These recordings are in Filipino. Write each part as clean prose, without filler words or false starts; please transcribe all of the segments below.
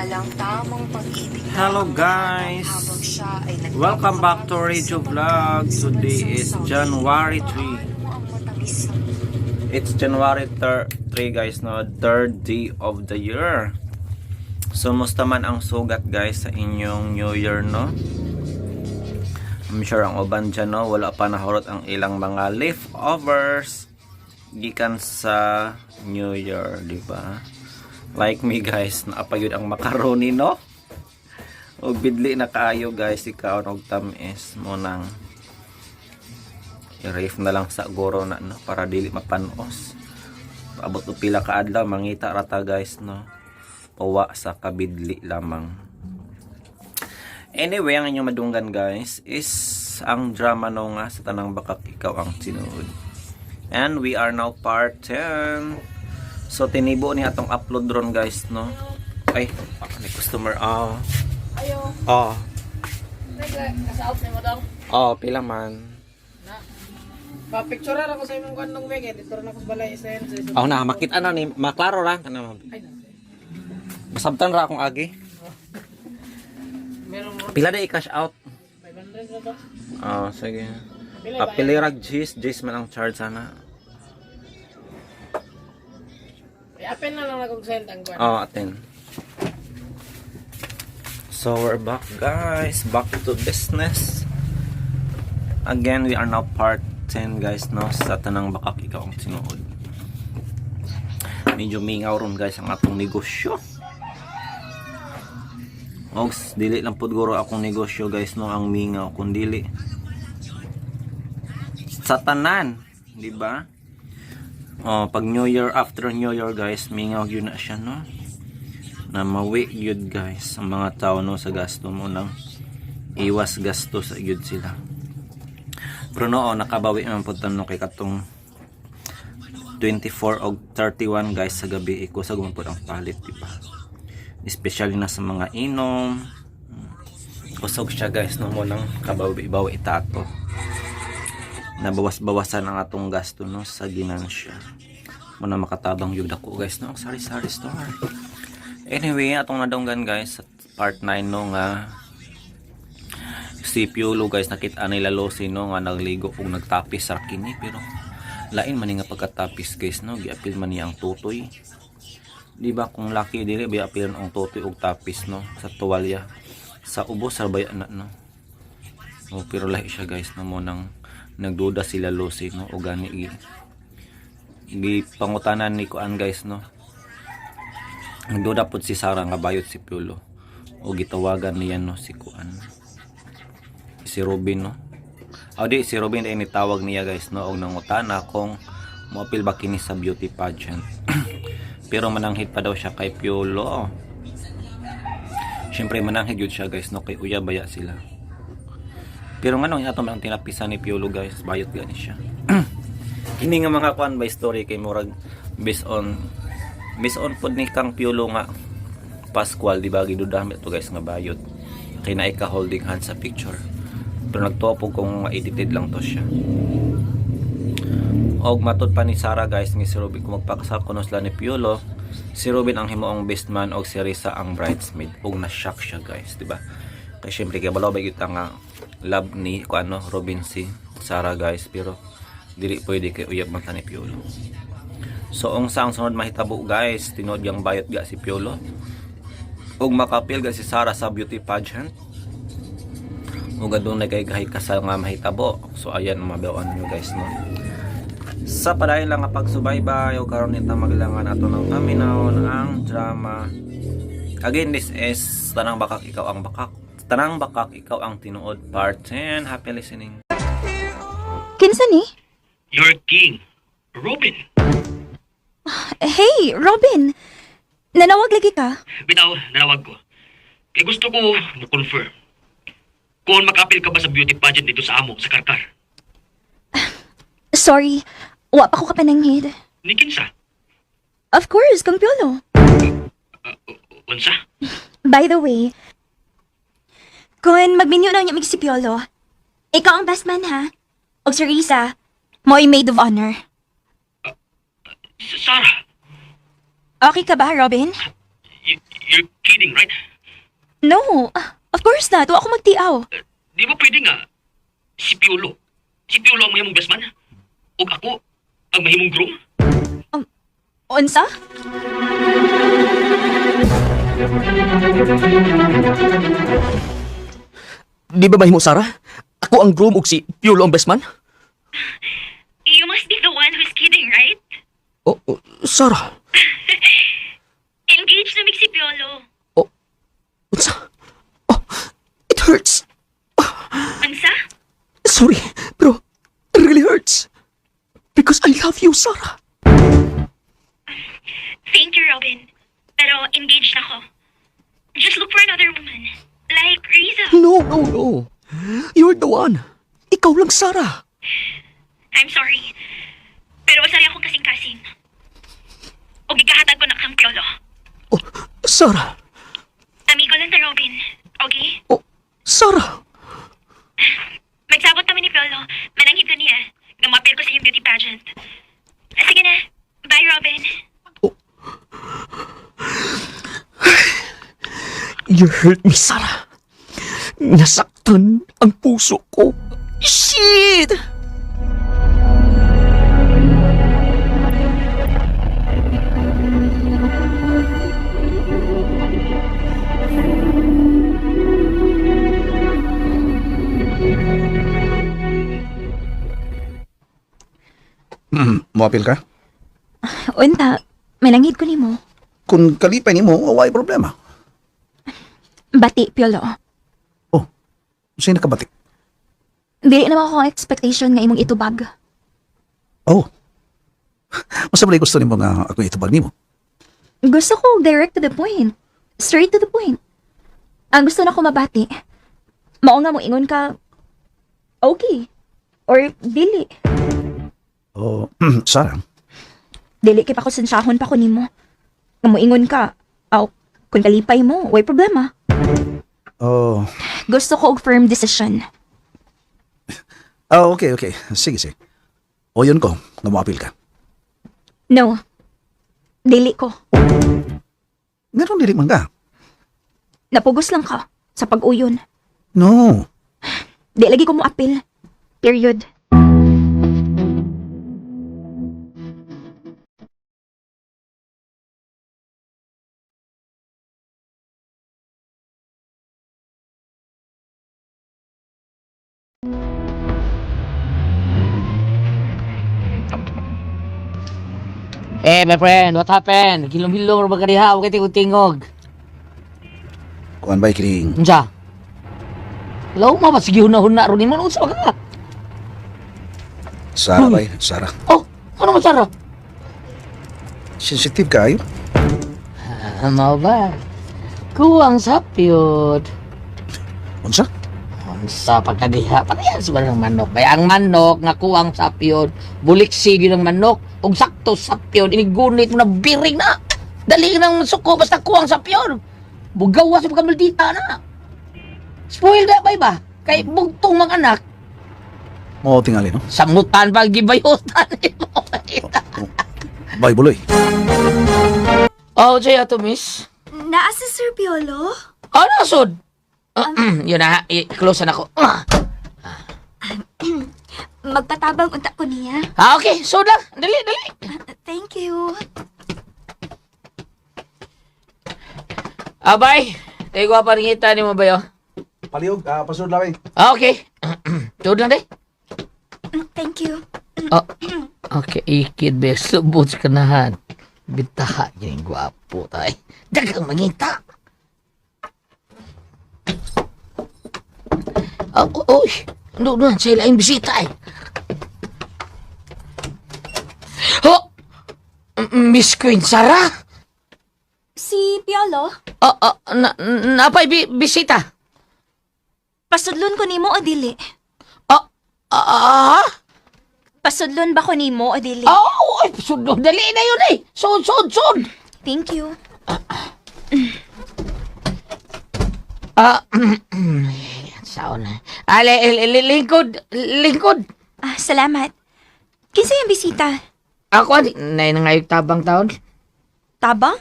Hello guys, welcome back to Radio Vlog. Today is January 3. It's January 3 guys, no, third day of the year. So musta man ang sugat guys sa inyong New Year, no? I'm sure ang uban dyan, no, wala pa nahurot ang ilang mga leftovers gikan sa New Year, di ba? Like me guys, naapayod ang macaroni, no? O bidli na kaayo guys, ikaw og tamis mo nang i-rave na lang sa guro na, no, para dili mapanos. Paabot o pila ka adlaw mangita rata guys, no, pawa sa kabidli lamang. Anyway, ang inyong madunggan guys is ang drama no nga sa tanang bakak ikaw ang tinuod. And we are now part 10. So tinibo ni atong upload ron guys, no. Ay, may customer. Ayo. Nasa-out na mo daw? Pila man. Pa-picture ako sa imong kanong wege. Dito rin ako sa balay essence. Na makita na ni maklaro ra kana. Masabtan ra akong agi. Meron mo. Pila na i-cash out? 500 na to. Sige. Apilirag Jis man ang charge sana. Apen na lang nag-send ang kwan. Aten. So we're back guys, back to business. Again, we are now part 10 guys, no, sa tanang bakak ikaw ang tinuod. Medyo mingaw ron guys ang atong negosyo. Ogs, dili lang pud guro akong negosyo guys, no, ang mingaw kun dili sa tanan, di ba? Pag New Year, after New Year guys, mingaw yun na siya, no, na mawi yun guys ang mga tao, no, sa gasto mo nang iwas gasto sa yun sila. Pero no, nakabawi naman po tanong kay katong 24 o 31 guys sa gabi iko sa gumapod ang palit, di ba? Especially na sa mga inom. Kusog siya guys, no, mo nang kabawi-bawi itato. Nabawas-bawasan ang atong gasto, no, sa ginansya. Muna makatabang yung dako guys, no, sari-sari store. Anyway, atong nadunggan guys sa part 9, no, nga si Piolo guys, nakita nila Losi, no, nga nagligo kung nagtapis sa kini, pero lain man nga pagkatapis guys, no, giapil man niya ang tutoy. Di ba kung laki dili biapil ang tutoy og tapis, no, sa tuwalya sa ubos sa bayan na, no. Pero lahi siya guys, no, mo nang nagduda sila Losi, no, o gani pangutanan ni kuan guys, no, nagduda pod si Sarah nga bayot si Piolo o gitawagan niya, no, si kuan si Robin, no, si Robin ay nitawag niya guys, no, og nangutana kung moapil ba kini sa beauty pageant. Pero mananghid pa daw siya kay Piolo. Syempre mananghid yun siya guys, no, kay uya baya sila. Pero nga nung ato ang tinapisan ni Piolo guys, bayot gani siya. Hindi nga mga kuan by story kay murag based on pod ni kang Piolo nga Pascual, di ba, gidudami to guys nga bayot. Kay na ika holding hand sa picture. Pero nagtopog kung edited lang to siya. Og matod pa ni Sarah guys nga si Robin kung magpakasal kuno sila ni Piolo, si Robin ang himuong best man og si Risa ang bridesmaid. Og na-shock siya guys, di ba? Kay syempre kay balaw ba kita nga love ni kuano Robin si Sarah guys, pero dili pwede kay uyab man ta ni Piolo. So ang sang sunod mahitabo guys, tinod yang bayot ga si Piolo ug makapil ga si Sarah sa beauty pageant. Ug adunay kay gahay kasal nga mahitabo. So ayan ang mabawan nyo guys, no. Sa padayon lang nga pagsubaybay o karon nita magilangan ato ng paminawon ang drama. Again, this is Tanang Bakak Ikaw ang Bakak. Tanang Bakak Ikaw ang Tinuod part 10. Happy listening. Kinsa ni? Your king, Robin. Hey, Robin! Nanawag lagi ka? Bitaw, nanawag ko. Kaya gusto ko mo-confirm. Kung makapil ka ba sa beauty pageant dito sa amo, sa Karkar? Sorry, wa pa ko kapananghid. Ni kinsa? Of course, kang Piolo. Unsa? By the way, kung magminyo na niya si Piolo, ikaw ang best man ha? O si Risa, mo'y maid of honor. Sarah, Okay ka ba, Robin? You're kidding, right? No, of course not. Wa ako magtiaw. Di ba pwede nga si Piolo? Si Piolo ang mahimong best man? O ako ang mahimong groom? Unsa? Di ba mahimo, Sarah? Ako ang groom ug si Piolo ang best man? You must be the one who's kidding, right? Oh, Sarah. Engaged na si Piolo. Unsa? Oh, it hurts. Unsa? Sorry, pero it really hurts. Because I love you, Sarah. Thank you, Robin. Pero engaged na ako. Just look for another woman. Like Riza. No. You're the one. Ikaw lang, Sarah. I'm sorry. Pero wasari akong kasing-kasing. O gikahatag ko na kang Piolo. Oh, Sarah. Amigo lang ta, Robin. Okay? Oh, Sarah. Magsabot kami ni Piolo. Mananghid ko niya. Gamapil ko sa iyong beauty pageant. Sige na. Bye, Robin. You hurt me, Sarah. Nasaktan ang puso ko. Shit! Moapil ka? Unta, manangid ko nimo. Kung kalipay nimo, away problema. Bati, Piolo. Oh, sino nakabatik? Dili naman ako ang expectation nga imong itubag. Oh, masa ba gusto nimo nga ako itubag nimo? Gusto ko direct to the point. Straight to the point. Ang gusto na ko mabati, mao nga mo ingon ka, okay. Or dili. Oh, Sarah, Dili kay pa ko sensyahon pa ko nimo. Nga mo ingon ka, kung kalipay mo, way problema. oh, Gusto ko og firm decision. okay. Sige. O yun ko, nga moapil ka. No. Dili ko. Meron dili man ka? Napugos lang ka sa pag-uyon. No. Di lagi ko mo apil. Period. My friend, what happened? Hilom-hilom ba ka diha? Huwag kayo tingog. Kuan ba kiring? Unsa? Law mo ba sige huna-huna ron mo unsa ka? Sarah bay, Sarah. Oh, ano man sara? Sensitive ka ayo? Mao ba? Kuwang sapyod. Unsa? Unsa pagkadiha? Patayan sa barang manok. Kaya ang manok nga kuwang sapyod, buliksi gyud ang manok ug sakto sapyod inigunit mo na biring na. Dali nang suko basta kuwang sapyod. Bugawa sa pagkamaldita na. Spoil na ba? Kay bugtong mga anak. Mo tingali no? Samutan pa gibayotan mo. Bay buloy. Oh, Jaya to miss. Naa si Sir Piolo? Ano sud? Yun na, i-close na ako. Magpatabang unta ko niya. Okay, so lang. Dali. Thank you. Abay, tayo ko pa rin kita ni mo ba yun? Paliog, pasod lang Okay. Sud lang day. Thank you. Oh, okay, ikid be. Subot sa kanahan. Bitaha, yung gwapo tayo. Dagang mangita. Uy, doon, sa ilaing bisita eh. Oh! Miss Queen Sarah? Si Piolo? Napay bisita? Pasudlon ko nimo o dili? Ah? Pasudlon ba ko nimo o dili? Oh, sud, dali na yun eh. Sud. Thank you. Saan na? Lingkod. Salamat. Kinsa yung bisita? Ako, na ngayong tabang taon. Tabang?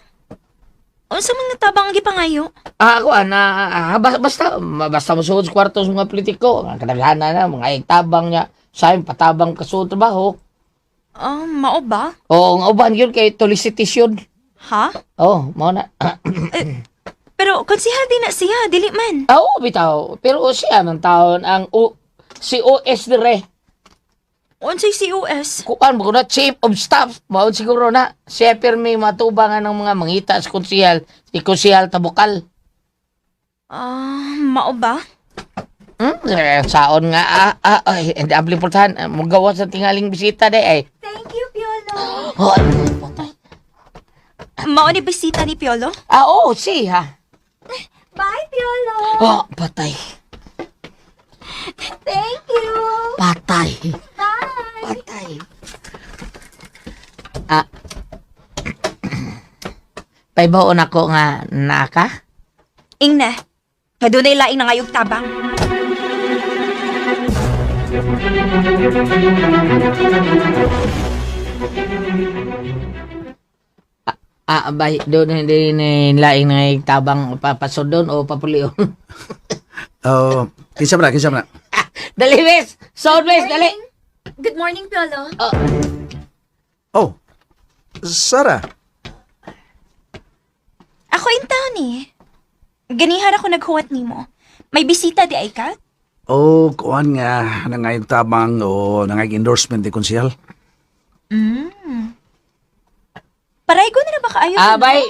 Unsa man natabang ang gipangayo? Ako, basta masuod sa kwarto sa mga politiko. Ang kadaghanan na, mga tabang niya. Sa'yo, patabang kasuod trabaho. Mao ba? Oo, nga uban yun kay solicitation. Ha? Oo, mao na. Pero konsihal din na siya, dili man. Oo, bitaw. Pero siya ng taon ang si OS dire. Unsay COS? Kuan mo na chief of staff. Mao siguro na. Siya pirmi matubangan ng mga mangita sa konsihal. Si konsihal Tabukal. Mao ba? Saon nga. Hindi ampliportahan. Magawa sa tingaling bisita day ay. Thank you, Piolo. Oh, patay. Mao ni bisita ni Piolo? Oo, siya. Bye, Piolo. Oh, patay. Thank you. Patay. Bye. Patay. Paibaon ako nga naka. Ingna, kadunay laing nangayog tabang. Bay, doon hindi laing na tabang papasod doon o papulion. Kinsa man na. Dali, Miss! Sound, Miss! Dali! Good morning, Piolo. Oh, Sarah. Ako in town eh. Ganihan ako naghuwat nimo. May bisita di ay ka? Oh, kuan nga, nangayong tabang o nangayong endorsement ni konsihal. Paray ko na ba kaayo? Bay!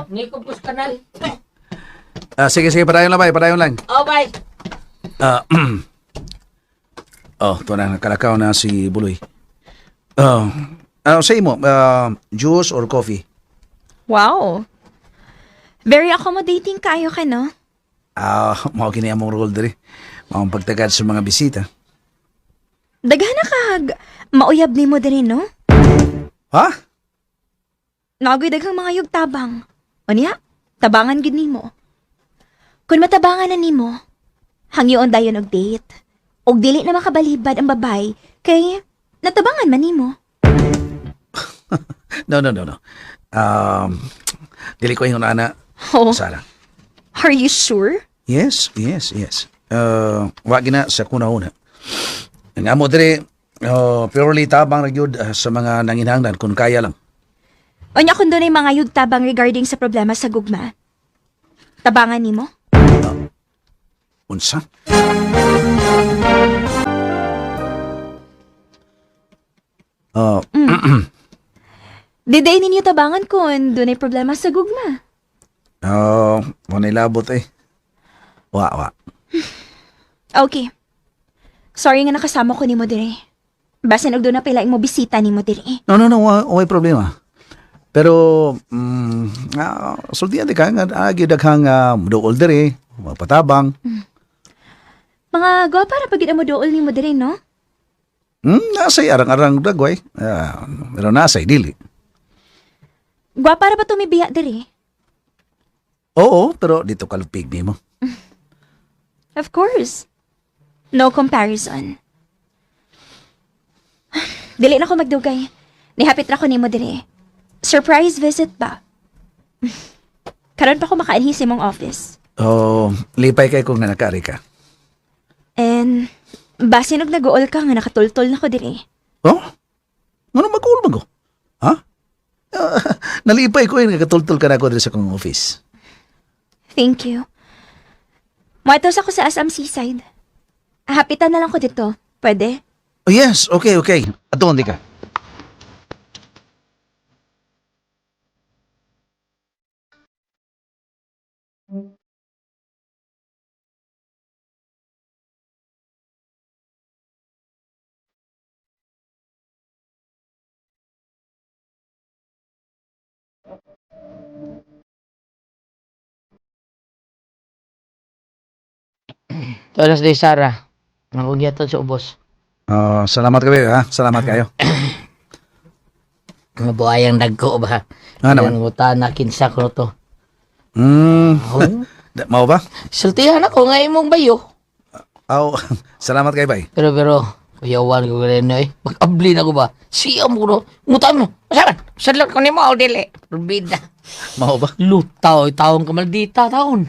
Niko pus kanal. Sige, padayon lang. Bay! Ito na, nakalakaw na si Buloy. Say mo, juice or coffee? Wow. Very accommodating kayo ka, no? Mao kini among role diri. Mao pagtagad sa mga bisita. Daghan na kag mauyab nimo diri, no? Ha? Nagoy daghang mga yug tabang. Unya, tabangan gid nimo. Kung matabangan na nimo, hangyoon dayon og date. Og dili na makabalibad ang babay kay natabangan man nimo. No. Dili ko yung ana, Oh, Sarah. are you sure? Yes. Wagi na sa kuna-una. Ang amo diri, purely tabang nagyud sa mga nanginhanglan kung kaya lang. Unya kung doon ay mga yug tabang regarding sa problema sa gugma. Tabangan nimo? Unsa? Diday ninyo tabangan kung doon ay problema sa gugma. Manay labot eh. Wa. Okay. Sorry nga nakasama ko nimo diri. Basin og doon na pila mo bisita nimo diri. No, way problema. Pero, sultihan di ka nga, agyo daghang dool diri, patabang. Mga gwapa na pagid mo dool nimo diri, no? Nasay arang-arang dagway. Pero nasay dili. Gwapa ra ba tumibiya diri? Oo, pero dito kalupig nimo. Of course. No comparison. Dili na ko magdugay. Nihapit ra ko nimo diri. Surprise visit ba? Karon pa ko makaanhi sa imong office. Lipay kay kung nanakari ka. And basin og nag-uol ka nga nakatultol na ko diri. Oh? Ano mag-uul mag-o? Ha? Nalipay ko yung nakatultol ka na ako dito sa kong office. Thank you. Muatos ako sa Assam Seaside. Hapitan na lang ko dito. Pwede? Oh yes, okay. Ato hindi ka. Todas de Sara. Nangugyaton sa ubos. Salamat kayo, ha? Salamat kayo. Mga buhayang dagko ba? Naman. Ang butana, kinsa ko to. Mau ba? Sultihan ako nga imong bayo. Salamat kayo, bay. Pero, Payawan ko rin eh. Mag-abli na ko ba? Siyam ko no. Mutan mo. Masaman. Sadlot ko ni mo. Dili. Rubida. Mao ba? Lutaw. Taon ka maldita. Taon.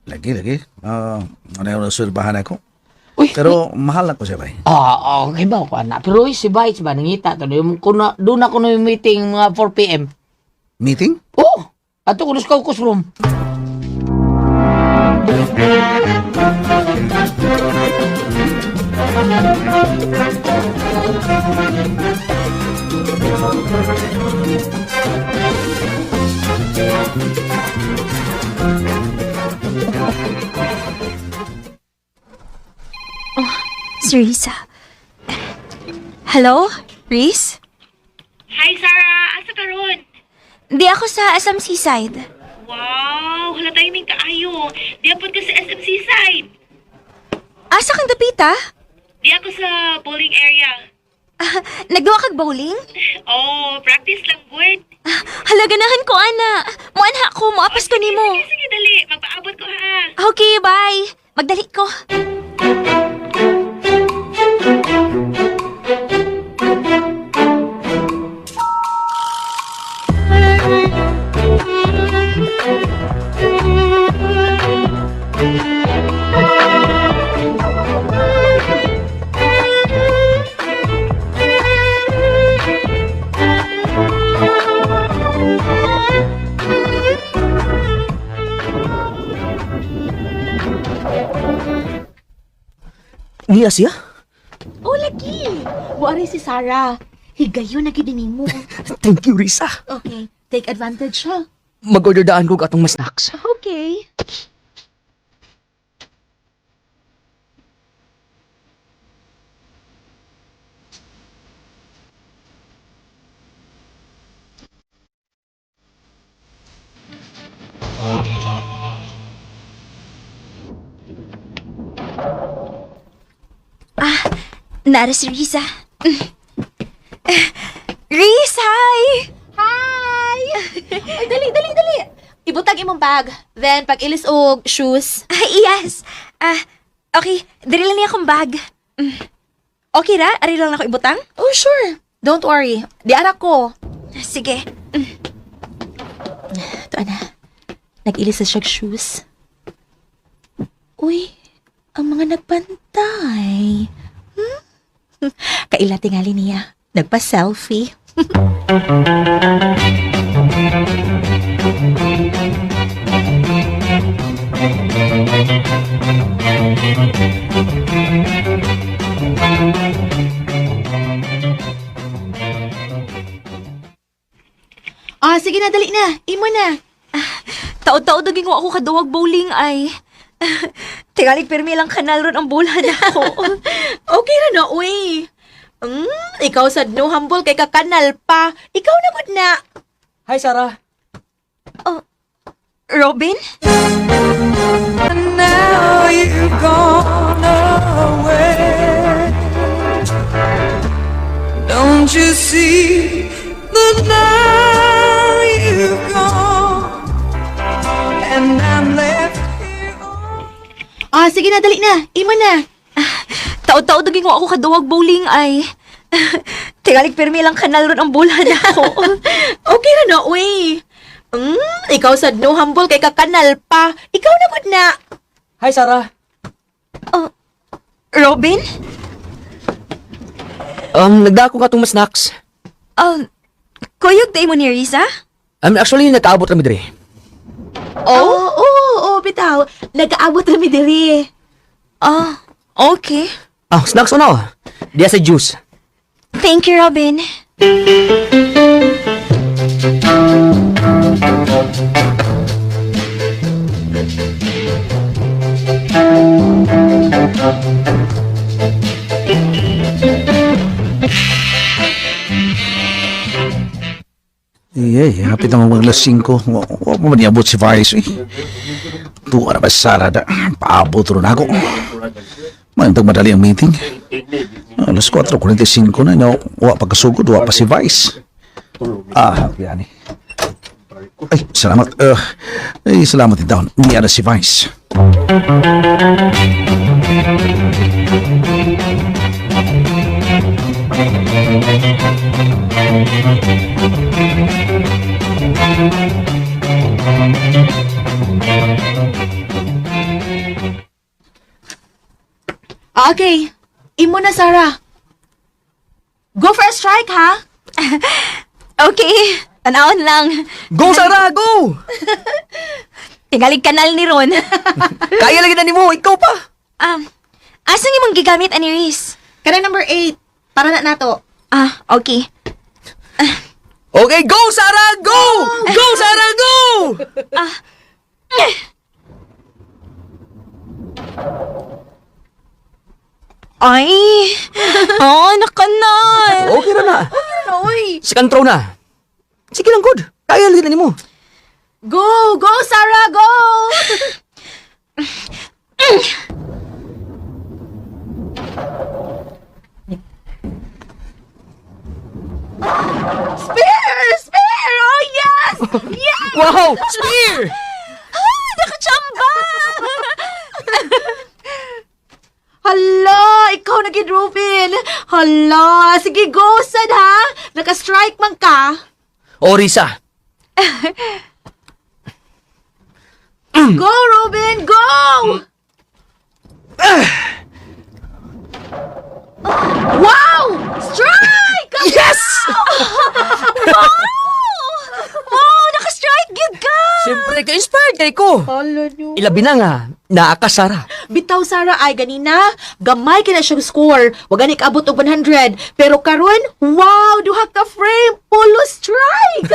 Lagi. Ano yung nasulbahan ako? Uy. Pero mahal na ko siya ba? Okay ba ko anak? Pero si Bites ba? Nangita to. Doon ako na yung meeting mga 4 p.m. Meeting? Oh. Ato ko na sa caucus room. Si Risa. Hello? Reese? Hi, Sarah. Asa ka ron? Di ako sa SM Seaside. Wow, hala timing kaayo. Di apod ka sa SMC side. Asa kang dapita? Di ako sa bowling area. Nagduwa kag bowling? Oh, practice lang, good. Halaganahan ko, ana. Muanha ko, muapas ko nimo. Sige, dali. Magpaabot ko, ha. Okay, bye. Magdali ko. Niya siya? Oh, lagi. Buari si Sarah. Higayon na gidinin mo. Thank you, Risa. Okay, take advantage, ha? Mag-order daan ko atong mas snacks. Okay. Nara si Risa. Reese, hi! Hi! Ay, dali. Ibutag imong bag. Then, pag ilis og shoes. Yes. Okay. Dali lang niya akong bag. Okay ra? Ari lang ako ibutang? Oh, sure. Don't worry. Di anak ko. Sige. Ito, ana. Nag-ilis sa siyang shoes. Uy, ang mga nagpantay. Kaila tingali niya. Nagpa-selfie. Sige na, dali na. Imo na. Taod-taod naging ako kaduwag bowling ay. Tingalig pirmi lang kanal ron ang bola na ako. Okay na na, uy. Ikaw sad no humble kay kakanal pa. Ikaw na gud na. Hi, Sarah. Robin? Now you've gone away. Don't you see that now you've gone and I'm left here all Sige na, dali na. Imo na. Taod-taod naging ako kaduwag bowling ay. Tingalig pirmi lang kanal ron ang bola na ako. Okay na na, uy. Ikaw sad no humble kay kakanal pa. Ikaw na gud na. Hi, Sarah. Robin? Nagdako ka atong mas snacks. Kuyog day mo ni Risa? Actually, nagkaabot kami diri. Oo, bitaw. Nag-aabot kami diri. Okay. Snacks o no? Diya sa juice. Thank you, Robin. Hapit na mga alas 5. Huwag mo maniabot si Vice. Tuwa na ba Sara da? Paabot rin ako. Mantag madali ang meeting. Alas 4:45 na. Huwag pagkasugod. Huwag pa si Vice. Yan eh. Ay, salamat. Salamat din taon. Niya na si Vice. Okay. Imo na, Sarah. Go for a strike, ha? Okay. Tanawon lang. Go, Sarah! Go! Tingalig kanal ni Ron. Kaya lagi na ni mo, ikaw pa! Asang imong gigamit, Aniris? Kana number 8. Para na nato. Okay. Okay, go, Sarah! Go! Go, Sarah! Go! Ay! Nakanal! Okay na na. Oy. Second throw na. Sige lang, good. Kaya lagi na ni mo. Go! Go, Sarah! Go! Spear! Spear! Oh, yes! Yes! Wow! Spear! Nakachamba! Hala! Ikaw na gid, Ruben! Hala! Sige, go, sad, ha? Naka-strike man ka. O, Risa. Go, Ruben! Go! Wow! Strike! Yes! Wow! Naka-strike gyud ka! Siyempre, ka-inspired kay ko. Hala nyo. Ilabi na nga, naaka, Sarah. Bitaw, Sarah, ay ganina, gamay ka na siyang score. Wag gani kaabot og 100. Pero karon, wow, duha ka frame, polo strike!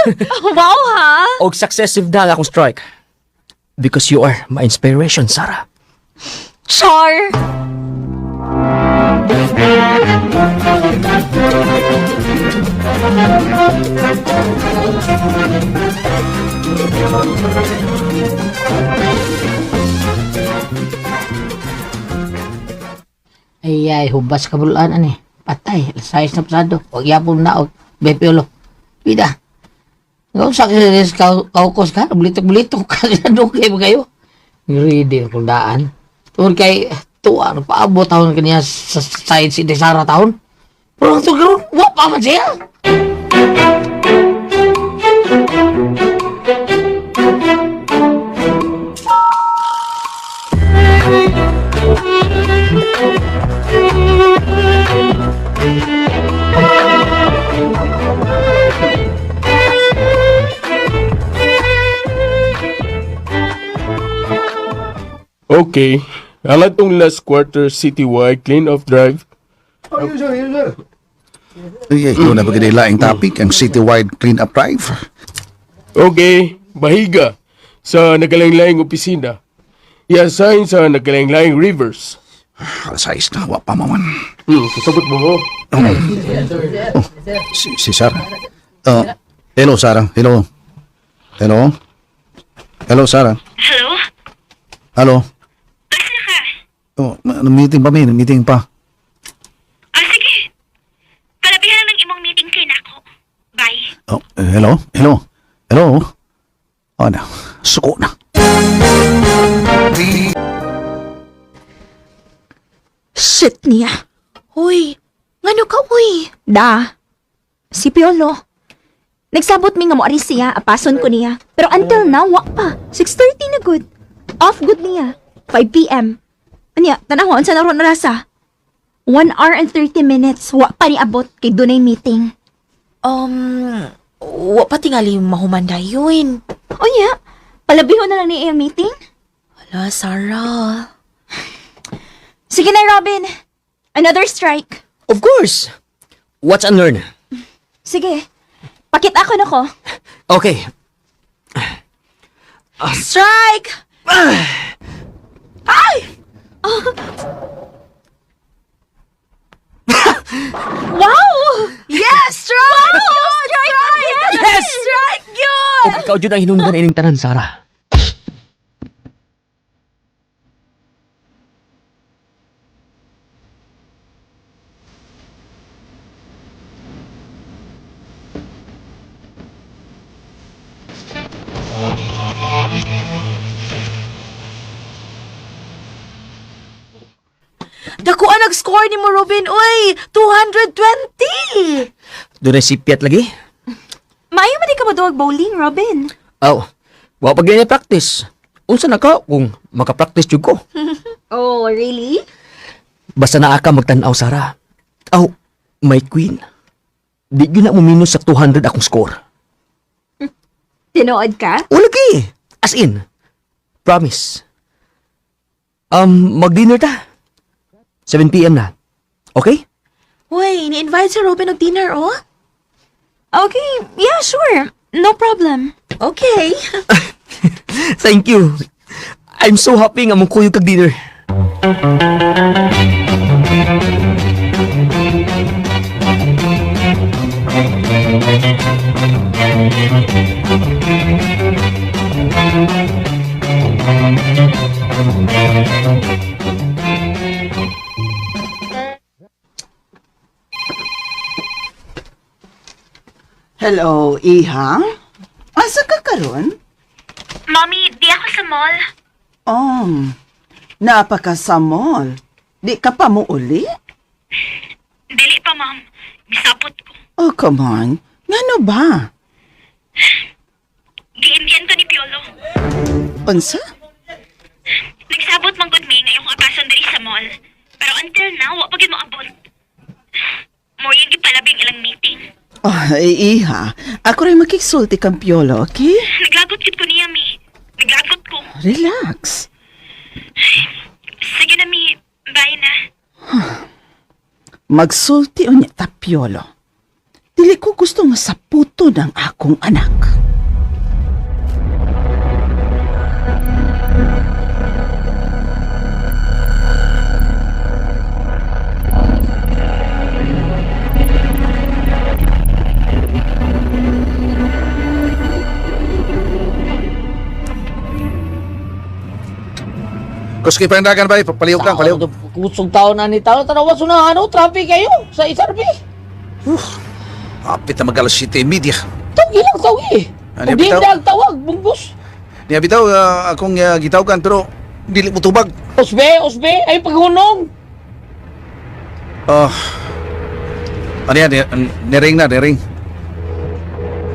Wow, ha? Og successive na ang akong strike. Because you are my inspiration, Sarah. Char! Ay, hubas kabulaan ani. Patay, sayas na pasado. Huwag yapon na, bepiolo. Pida. Ngayon sa kisis kaukos ka, bulitok-bulitok ka, sinadukay mo kayo. Ready ang kundaan. Tungkol kay, tuwa, paabot taon kaniya sa side si Desara taon. Pero ang tugaron, wap pa man siya. Okay. Alat tong last quarter citywide clean-off drive. Ay, ikaw na bagay laing topic, ang citywide clean-up drive. Okay. Bahiga sa nagalaing-laing opisina. I-assign sa nagalaing-laing rivers. Alas 6 na, wap pa maman. Kasabot mo ho. Si Sarah. Hello, Sarah. Hello. Hello? Hello, Sarah. Hello? Hello? Asa ka? Oh, meeting pa, meeting pa. Sige. Palabihan ng imong meeting kay nako. Bye. Oh, hello? Hello? Hello? Oh, na. Suko na. Shit niya. Hoy, ngano ka, uy? Da. Si Piolo. Nagsabot mi nga mo aris siya, apason ko niya. Pero until now, wa pa. 6:30 na good. Off good niya. 5 p.m. Anya, tanahon sa naroon na rasa. 1 hour and 30 minutes. Wa pa ni abot kay dunay meeting. Wa pa tingali mahumanday yun. O niya, palabihon na lang ni iyang meeting. Hala, Sarah. Sige na, Robin. Another strike. Of course. Watch and learn. Sige. Pakita ko na ko. Okay. Strike! Wow! Yes, strike! Wow! Strike! Yes! Strike yun! O ikaw dyan ang hinundan ining tanan, Sarah. Dako ang nag-score ni mo, Robin. Uy, 220! Doon ay sipiat lagi. Maayo man di ka maduwag bowling, Robin. Aw, wa pa ganyan practice. Unsa na ka kung makapractice jud ko? Oh, really? Basta naa ka magtanaw, Sarah. Aw, my queen. Di gyud na mo minus sa 200 akong score. Tinood ka? O lagi. As in. Promise. Mag-dinner ta. 7 p.m. na. Okay? Uy, ni-invite sa Robin og dinner, oh. Okay, yeah, sure. No problem. Okay. Thank you. I'm so happy nga mong kuyog kag dinner. Hello, Iha? Asa ka karon? Mommy, di ako sa mall. Napaka sa mall. Di ka pa mo uli? Dili pa, Mom. Gisapot ko. Oh, come on. Ngano ba? Giindian ko ni Piolo. Unsa? Nagsabot man gud mi ngayong atasan diri sa mall. Pero until now, wa pa gid mo abot. Mo yung gipalabing ilang meeting. Iha. Ako rin makiksulti kang Piolo, okay? Naglagot gid ko niya, Mi. Naglagot ko. Relax. Sige na, Mi. Bye na. Magsulti o niya ta, Piolo. Dili ko gusto masaputo ng akong anak. Kuski pandagan ba? Palihog lang, palihog. Kusog taon na ni tao. Tanawa sunahan o, traffic kayo sa isarbi. Apit na mag-alas 7:30. Tawag ilang tawag eh. Ano Kung di bitaw? tawag, bungbus. Niya bitaw, akong gitawgan pero dili mo tubag. Osbe, ay paghunong. Ano yan? Niring.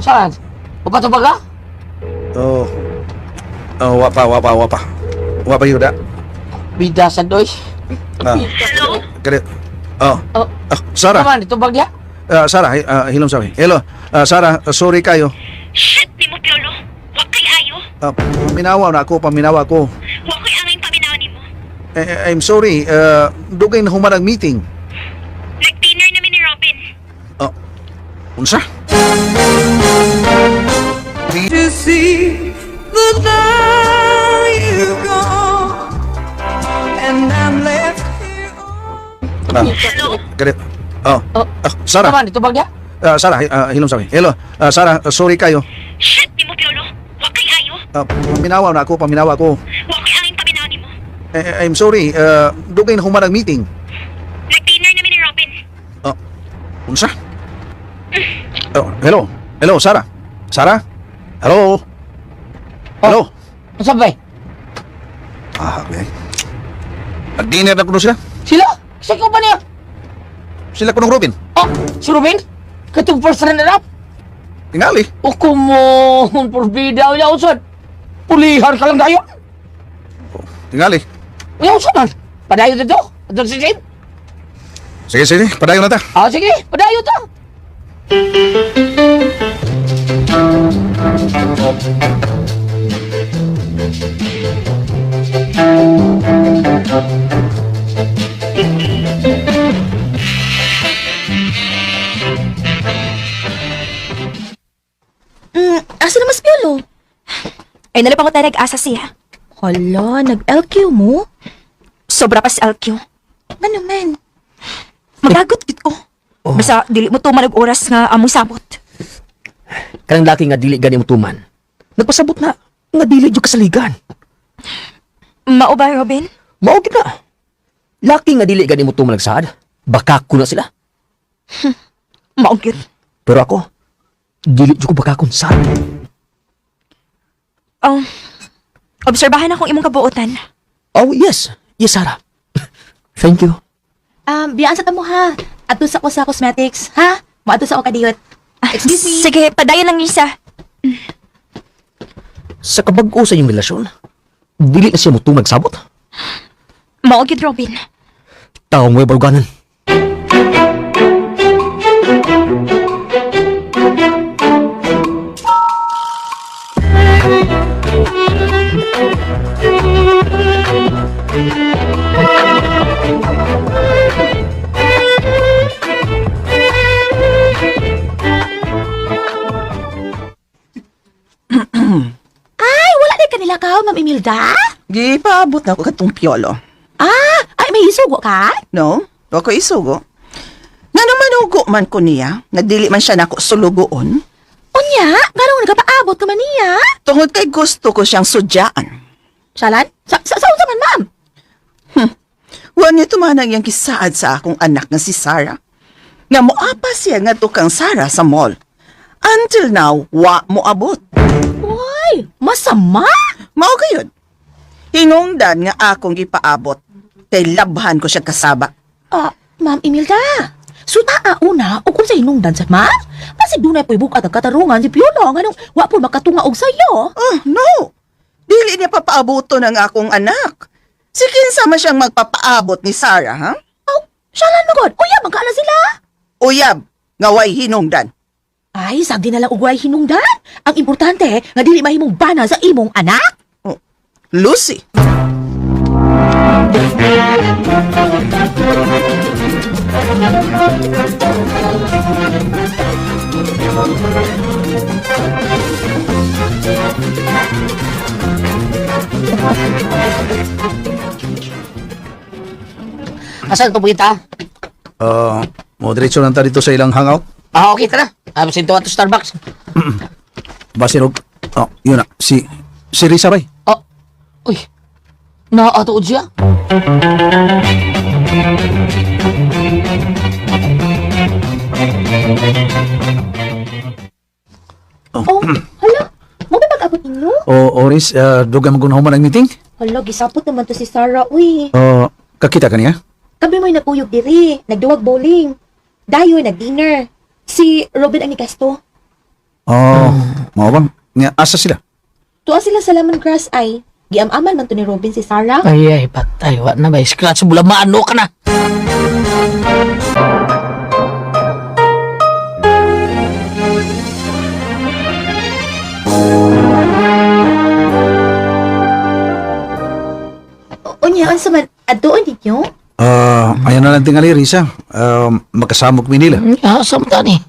Saan? Upatubag ka? Wapa. Wapa yun, Bida sa doy. Hello? Kaya, Sarah. Naman, itubag niya. Sarah, hilom sorry. Hello, Sarah, sorry kayo. Shit, di mo, Piolo. Wa kay ayo. Paminawa ko. Wa ko'y angay paminaw ni mo. I'm sorry, dugay na humarang meeting. Nag-dinner namin ni Robin. Unsa? To see the night you've gone, and I'm left here. Hello? Kaya, Sarah. Naman, itubag niya. Sarah, hilom sorry. Hello, Sarah, sorry kayo. Shit, di mo, Piolo. Wa kay ayo. Paminawa ko. Wa ko'y angay paminaw ni mo. I'm sorry, dugay na humarang meeting. Nag-dinner namin ni Robin. Unsa? Hello, Sarah. Sarah? Hello? Ang sabay. Okay. Nag-dinner na kuno sila. Sila? Sa ko ba niya? Sila kunong Robin. Si Ruben? Katong first runner-up? Tingali. O kumon, porbida niya usad. Pulihan ka lang tayo. Tingali. Ayaw usadan. Padayo dito. Ito si Jim. Sige, padayon na ta. Sige, padayo ta. Asa na mas Piolo? Ay, nalip ako tayo nag-asa siya. Hala, nag-LQ mo? Sobra pa si LQ. Ano man? Magagot git ko. Basta, dili mo tuman og oras nga among sabot. Kanang laki nga dili gani mo tuman. Nagpasabot na nga dili jud kasaligan. Mao ba, Robin? Mao gid na. Laki nga dili gani mo tuman nagsaad. Bakako na sila. Mao gyud. Pero ako, dili jud ko bakakon sad. Obserbahan akong imong kabuotan. Oh, yes. Yes, Sarah. Thank you. Biyaan sa tamo ha. Ato sa ko sa cosmetics, ha? Mo ato sa ko kadiyot. Excuse me. Sige, padayon lang isa. Sa kabag-o sa inyong relasyon, dili na siya mo magsabot. Maog yun, Robin. Taong may baruganan. Ay, wala na kanila ka, Ma'am Imelda? Gipaabot na ko katong Piolo. Ay, may isugo ka? No? Ako isugo. Nga naman ugo man ko niya, nga dili man siya nako sulugoon. Unya, garong nagapaabot ka man niya. Tungod kay gusto ko siyang sudyaan. Salan? Saan man, ma'am? Wa niya tumanang yung kisaad sa akong anak nga si Sarah. Nga moapa siya nga tukang Sarah sa mall. Until now, wa mo abot. Uy, masama? Mao gayud. Hinungdan nga akong gipaabot. Kay labhan ko siya kasaba. Ma'am Imelda, sutaa una o kung sa hinungdan sa ma'am? Kasi dunay po'y bukat ang katarungan si Piolo nga nung wa po makatunga og sayo. Oh, no. Dili niya papaaboto ng akong anak. Si kinsa man siyang magpapaabot ni Sarah, ha? Salan magod, uya, magkala sila. Uyab, nga way hinungdan. Ay, sagdi na lang ugway hinungdan. Ang importante, nga dili mahimong bana sa imong anak. Lucy. Asan ito puwita? Mo diretso lang ta dito sa ilang hangout. Okay, tara. Sinto ato Starbucks. Basirog. Oh, yun na. Si Risa bay. Uy, naatuod siya. Oh, hala, mo ba mag-abot ninyo? Oris, dugang magunahuman ang meeting. Hala, gisapot naman to si Sarah, uy. Kakita ka niya? Kami mo'y naguyog diri, nagduwag bowling. Dayo, nag-dinner. Si Robin ang nikasto. Mao bang? Nga, asa sila? Tuwa sila sa lemongrass ay. Giam-aman man to ni Robin si Sarah. Ay, patay. Wa na ba? Scratch sa bulamaan. Ano ka na? Unya, sa man, adoon ninyo? Ayan na lang tingali, Risa. Magkasamok mi nila. Asam ta ni.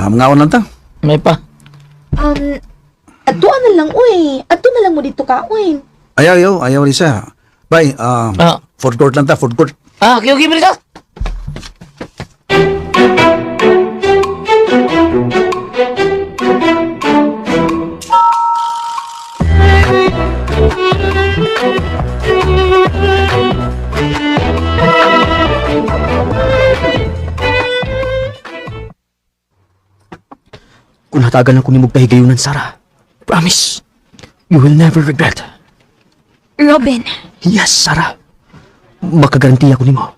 Mangaon lang ta. May pa. Adoon na lang, uy. Adoon na lang mo dito ka, uy. Ayaw, Risa. Bye, food court lang ta, food court. Okay, Melissa. Kung hatagan ako ni magpahigayunan, Sarah, promise, you will never regret. Robin, Yes, Sarah. Makagaranti ako nimo.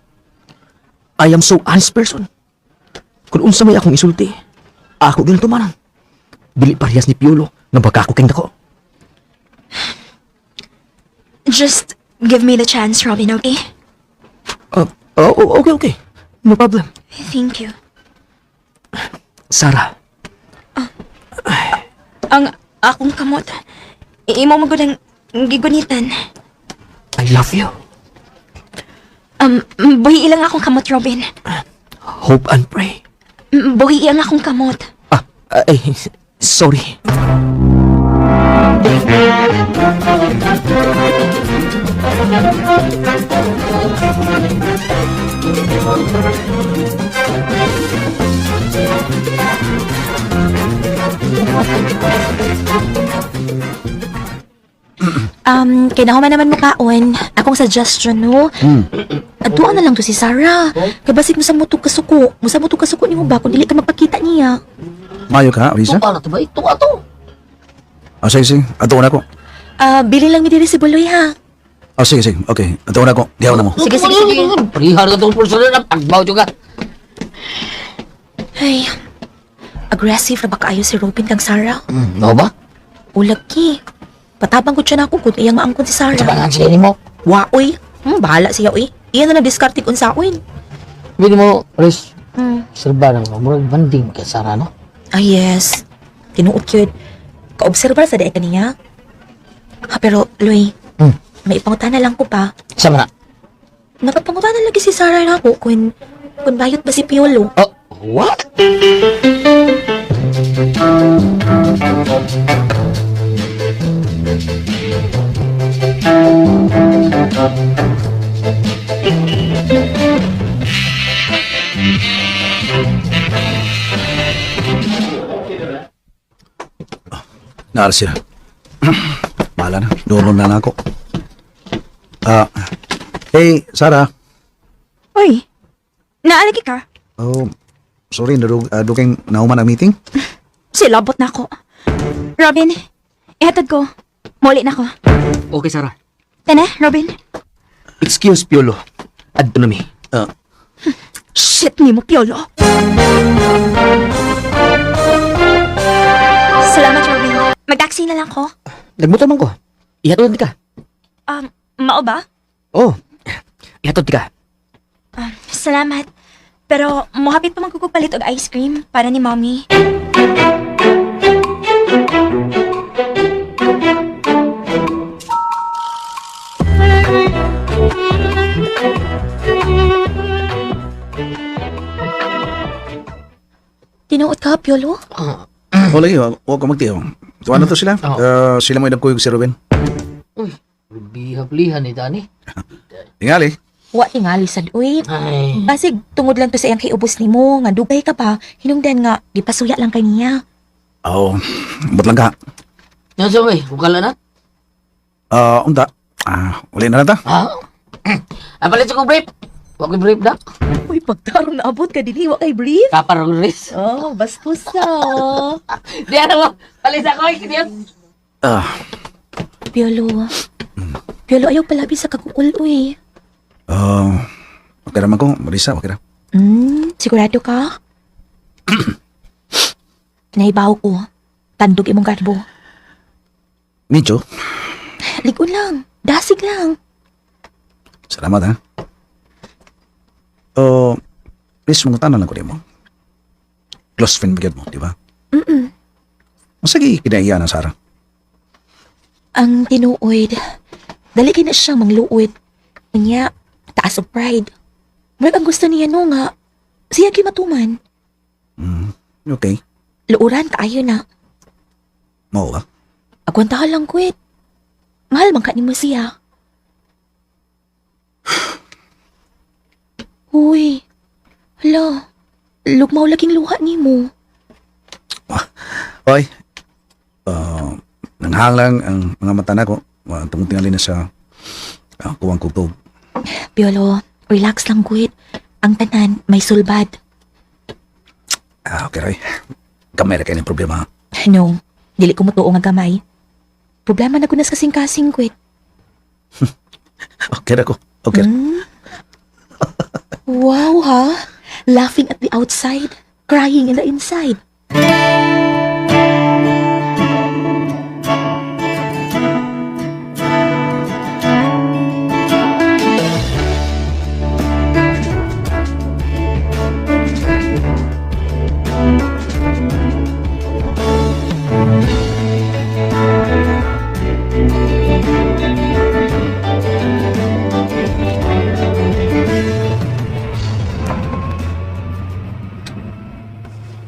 I am so honest person. Kung unsa may akong isulti, ako din tumanang. Dili parehas ni Piolo nga baka ako keng dako. just give me the chance, Robin, okay? Okay. No problem. Thank you. Sarah, Ang akong kamot. Imo mo ang gigunitan. I love you. Buhi ilang akong kamot, Robin. Hope and pray. Buhi ilang akong kamot. Sorry. Kinahuman naman mo kaon. Akong suggestion, no? Aduan na lang to si Sarah. Kabasig mo sa mutog kasuko. Mo sa mutog kasuko ni mo ba kung dili ka magpakita niya. Mayo ka, Risa? Ito na to ba? Ito ato. Sige. Ato na ko. Bili lang mi diri si Buloy, ha? Oh, sige, sige. Okay. Ito na ko. Diyaw na mo. Sige, sige, sige. Prihar ka itong personal na pagbaw juga. Ay, aggressive na ba kaayo si Robin kang Sarah? No ba? Ulag ki. Patabang ko siya na ako kung iyang maangkon si Sarah. Sabangan sila ni mo. Wa, uy. Bahala siya, uy. Iyan na nag-discard kung sa uy. Bili mo, Riz. Serba na mo. Murag banding ka, Sarah, no? Ah, yes. Tinuot yun. Kaobserba sa daya kaniya. Ha, pero, Loy, may ipangutana lang ko pa. Sama na. Nakapangutana lagi si Sarah na ako kung bayot ba si Piolo. Oh, what? Naara sila. Bahala na. Doon na lang ako. Hey, Sarah. Uy, naalagi ka? Oh, sorry, dugay nauman ang meeting. Silabot na ako. Robin, ihatod ko. Muli na ako. Okay, Sarah. Tana, Robin. Excuse, Piolo. Adto na mi. Shit ni mo, Piolo. Salamat, Robin. Mag-taxi na lang ko. Nagmotor man ko. Ihatod di ka. Mao ba? Oh, ihatod di ka. Salamat. Pero, mohapit pa magkukupalit og ice cream para ni Mommy. Tinuot ka, Piolo? Wala yun. Huwag ko magtiyaw. Tuwan na to sila. Sila mo inagkuyog si Ruben. Bihab-lihan ni Dani. Tingali. Wa tingali sad, uy. Ay. Basig, tungod lang to sa iyang kiubos ni mo, nga dugay ka pa, hinungdan nga, gipasuya lang kaniya. Oo. Ba't lang ka? Yan sa way, bukala na. Unta. Uli na lang ta. Ha? Palit sa kong brief. Huwag ko brief na. Uy, pagtarong naabot ka din, wa kay brief. Kaparang Riz. Oh, bastos ka. Di ano mo, palit sa koy. Piolo, Piolo, ayaw palabi sa kakukul, uy. Okay naman ko. Marisa, okay na. Sigurado ka? Naibaw ko. Tandog imong garbo. Medyo. Ligon lang. Dasig lang. Salamat, ha? Please, mangutan lang ko din mo. Close friend bigyan mo, di ba? Masagi, kinaiya na, Sarah. Ang tinuod. Dali kayo na siyang mangluod. Kanya, taas of pride. Murag ang gusto niya no nga. Siya matuman. Okay. Luuran kaayo na. Mau ba? Agwantahan lang kwit. Mahal man ka ni mo siya. Uy. Hala. Lugmaw laging luha ni mo. Hoy. Nanghang lang ang mga mata na ko. Tungkol tingali na sa kuwang kutog. Piolo, relax lang kwit. Ang tanan, may sulbad. Okay, Roy. Kamay na kayo ng problema, ha? No, dili ko mutuo nga gamay. Problema na gunas kasing-kasing kwit. Okay na ko. Okay. Wow, ha? Laughing at the outside, crying in the inside.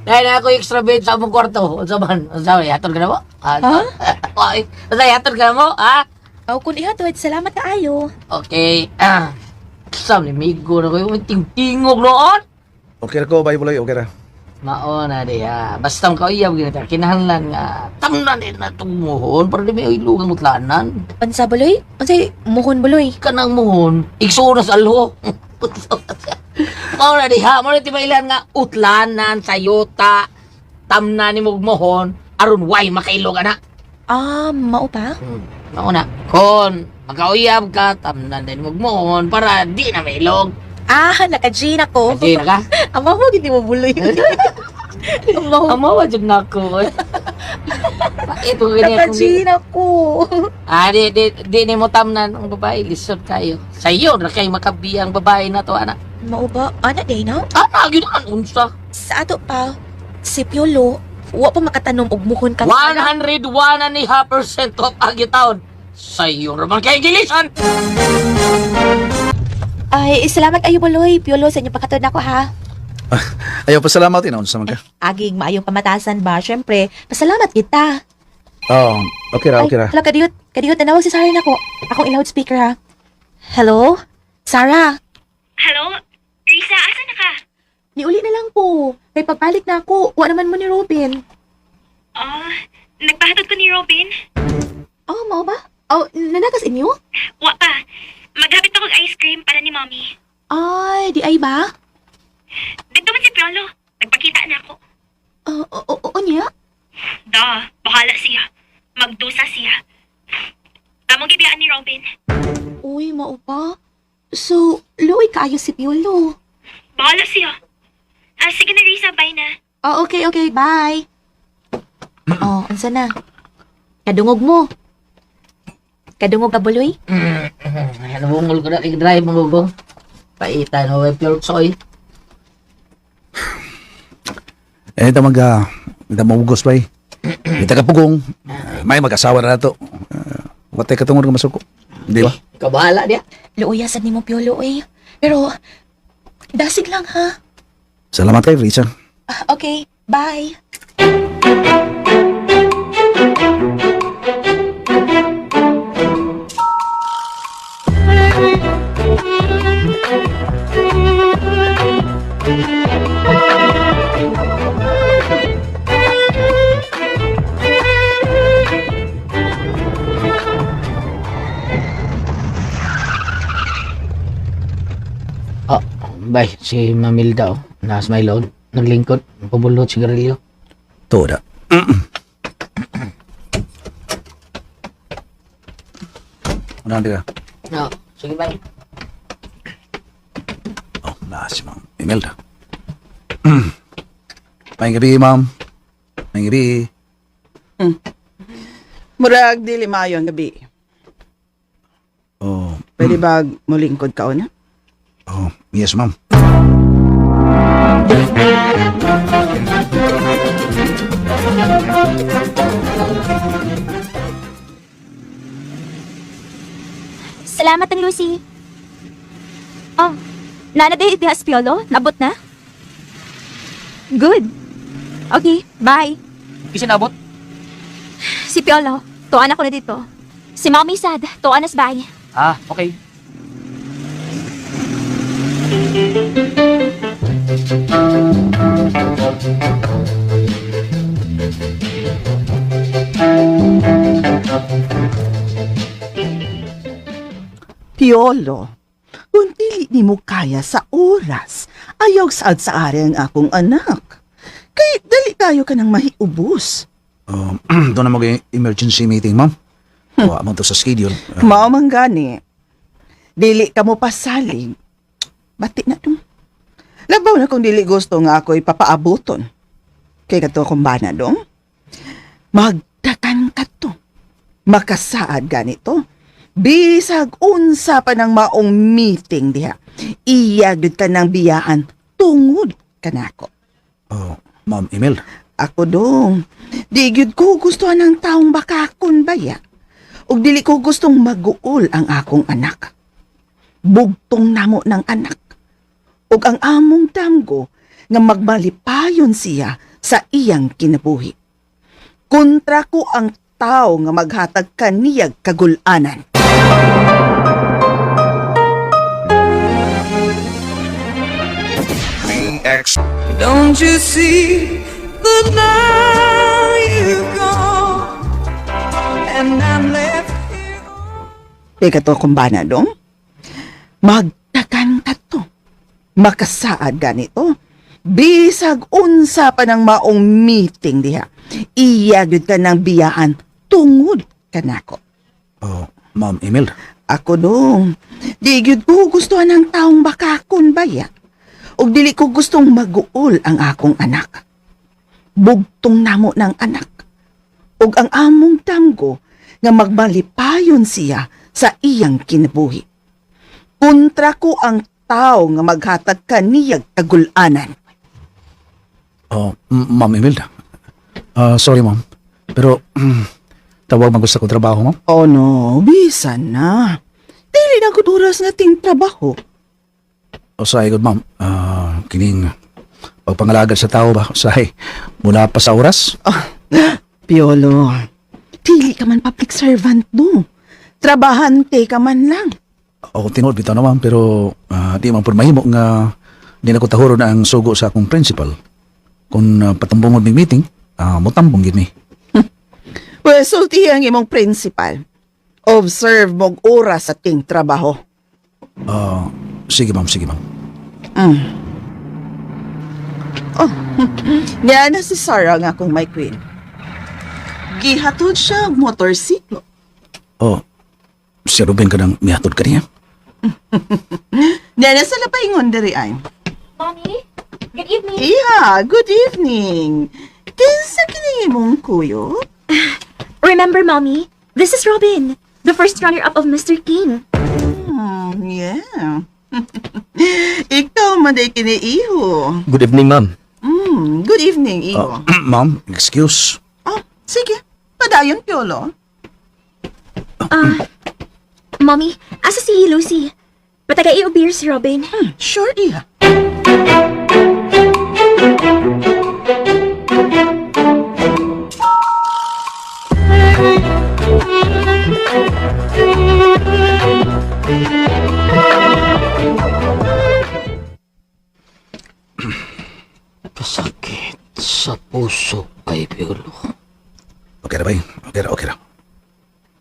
Dahil na ako extra bed sa among kwarto. Unsa man? Unsa man? Hatod ka na mo? Ha? Unsa hatod ka na mo? Ha? Aw, kun ihatod, salamat kaayo. Okay. Sam ni migo na ko yung tingtingog noon. Okay na ko, bye, Buloy. Okay na. Mao na diya. Basta ang kauyab gina kinahanglan nga tamnan din na tumuhon para di may ilugang utlanan. Unsa buloy? Unsay muhon buloy? Kanang muhon, igsuon sa alho. Mao na diha, mo na tibailan nga utlanan sayota tamnan ni mohon aron way makailog ana. Mao pa? Mao na. Kon Makauyab ka, tamnan din magmuhon para di na mailog. Naka-G na ko. Kasi ka? Ama mo, hindi mo buloy. Ama mo, Amawa dyan na ako. Ito ganyan naka-G na ko. di ni mo tamnan ang babae, lisod kayo. Sa'yo, na kayo makabi ang babae na to, anak. Mao ba? Ana, day na? Anak, yun ang unsa. Sa ato pa, si Piolo, wa pa makatanom og muhon ka. 101% of agitaon. Sa'yo naman kayo gilisan. Ay, salamat kayo, Boloy. Piolo, sa inyo pagkatod na ko, ha? Ayaw, pasalamat, inaon sa mga ka. Aging maayong pamatasan ba? Siyempre, pasalamat kita. Oh, okay ra, okay ra. Hala, kadiyot, nanawag si Sarah na ko. Akong loudspeaker, ha? Hello? Sarah? Hello? Risa, asa na ka? Niuli na lang po. May pagbalik na ako. Wa naman mo ni Robin. Nagpahatod ko ni Robin. Oh, mau ba? Oh, nanakas inyo? Wa pa. Maghapit ako og ice cream para ni Mommy. Ay, di ay ba? Dito man si Piolo. Nagpakita na ako. Oo niya? Bahala siya. Magdusa siya. Among gibiyaan ni Robin. Uy, mau ba? So, luoy kaayo si Piolo. Bahala siya. Sige na, Risa. Bye na. Oh, okay, bye. Oh, ansa na? Kadungog mo. Kadungog ka, Buloy? Nabungol ko na kay drive mo bubong. Paitan o pure soy. Ito ito mabugos pa eh. Ito kapugong. May mag-asawa na to. Watay katungod ka masuko. Di ba? Kabahala niya. Luoyasan ni mo, Piolo, eh. Pero, dasig lang, ha? Salamat kay Risa. Okay, bye. Bay, si Mamilda oh. Nasa may load. Naglingkod. Pabulot sigarilyo. Toda. Unahan ka. No, sige bay. Oh, si Ma'am Imelda. May gabi, Ma'am. May gabi. Murag dili maayo ang gabi. Oh, Pwede ba mulingkod ka na? oh, yes, Ma'am. Salamat ang Lucy. Oh, nanaday di Piolo? Nabot na? Good. Okay, bye. Kasi nabot. Si Piolo, tuan ako na dito. Si Mommy sad, tuan nas bye. Okay. Piolo, kung dili ni mo kaya sa oras, ayaw saad sa ari ang akong anak. Kay dali kayo ka nang mahiubos. Doon na mag-emergency meeting, Ma'am. Wa mo to sa schedule. Mao man gani. Dili ka mo pasalig. Bati na dong. Labaw na kung dili gusto nga ako ipapaabuton. Kay kato akong bana dong. Magdakan ka to. Makasaad ganito. Bisag unsa pa ng maong meeting diha. Iyagid ka ng biyaan tungod ka na ako. Oh, Ma'am Imelda. Ako dong. Di gyud ko gustuhan ng taong bakakon baya. Ug dili ko gustong maguol ang akong anak. Bugtong namo ng anak. Ug ang among damgo nga magmalipayon siya sa iyang kinabuhi. Kontra ko ang tao nga maghatag kaniyag kagulanan. Don't you see that now you've gone and I'm left here? Teka to akong bana dong. Magtakan ka to. Makasaad ganito. Bisag unsa pa ng maong meeting diha. Iyagid ka ng biyaan tungod ka nako. Oh, Ma'am Imelda. Ako dong, di gyud ko gustuhan ng taong bakakon baya. Og dili ko gustong maguol ang akong anak. Bugtong namo ng anak. Og ang among tanggo nga magmalipayon siya sa iyang kinabuhi. Kontra ko ang tao nga maghatag kaniyag kagulanan. Oh, Ma'am Imelda. Sorry, Ma'am. Pero, tawag man gusto ko trabaho, Ma'am. Oh no, bisan na. Dili na gud oras nga ting trabaho. Usahay good, Ma'am. Kining pagpangalaga sa tao ba? Usahay, mula pa sa oras? Piolo, dili ka man public servant do. Trabahante ka man lang. Ako tinod bitaw na, Ma'am, pero di man pud mahimo nga di na ko tahuro na ang sugo sa akong principal. Kung patambungod ng meeting, mutambong gid mi. Well, sulti ang imong principal. Observe mong oras sa ting trabaho. Sige, Ma'am, sige, Ma'am. Oh, niya na si Sarah nga kung may queen. Gihatod siya ang motorsiklo. Oh, si Ruben ka nang mihatod ka niya. Niya na sa lapaingon diri ay. Mommy, good evening. Iya, good evening. Kinsa kini imong kuyo? Remember, Mommy, this is Robin, the first runner-up of Mr. King. Yeah. Ikaw man day kini iho. Good evening, ma'am. Good evening, iho. Ma'am, excuse. Oh, sige. Padayon, Piolo. Mommy, asa si Lucy? Patagay o beer si Robin? Sure, iya. Kasakit sa puso, Bay Piolo. Okay na ba? Okay na.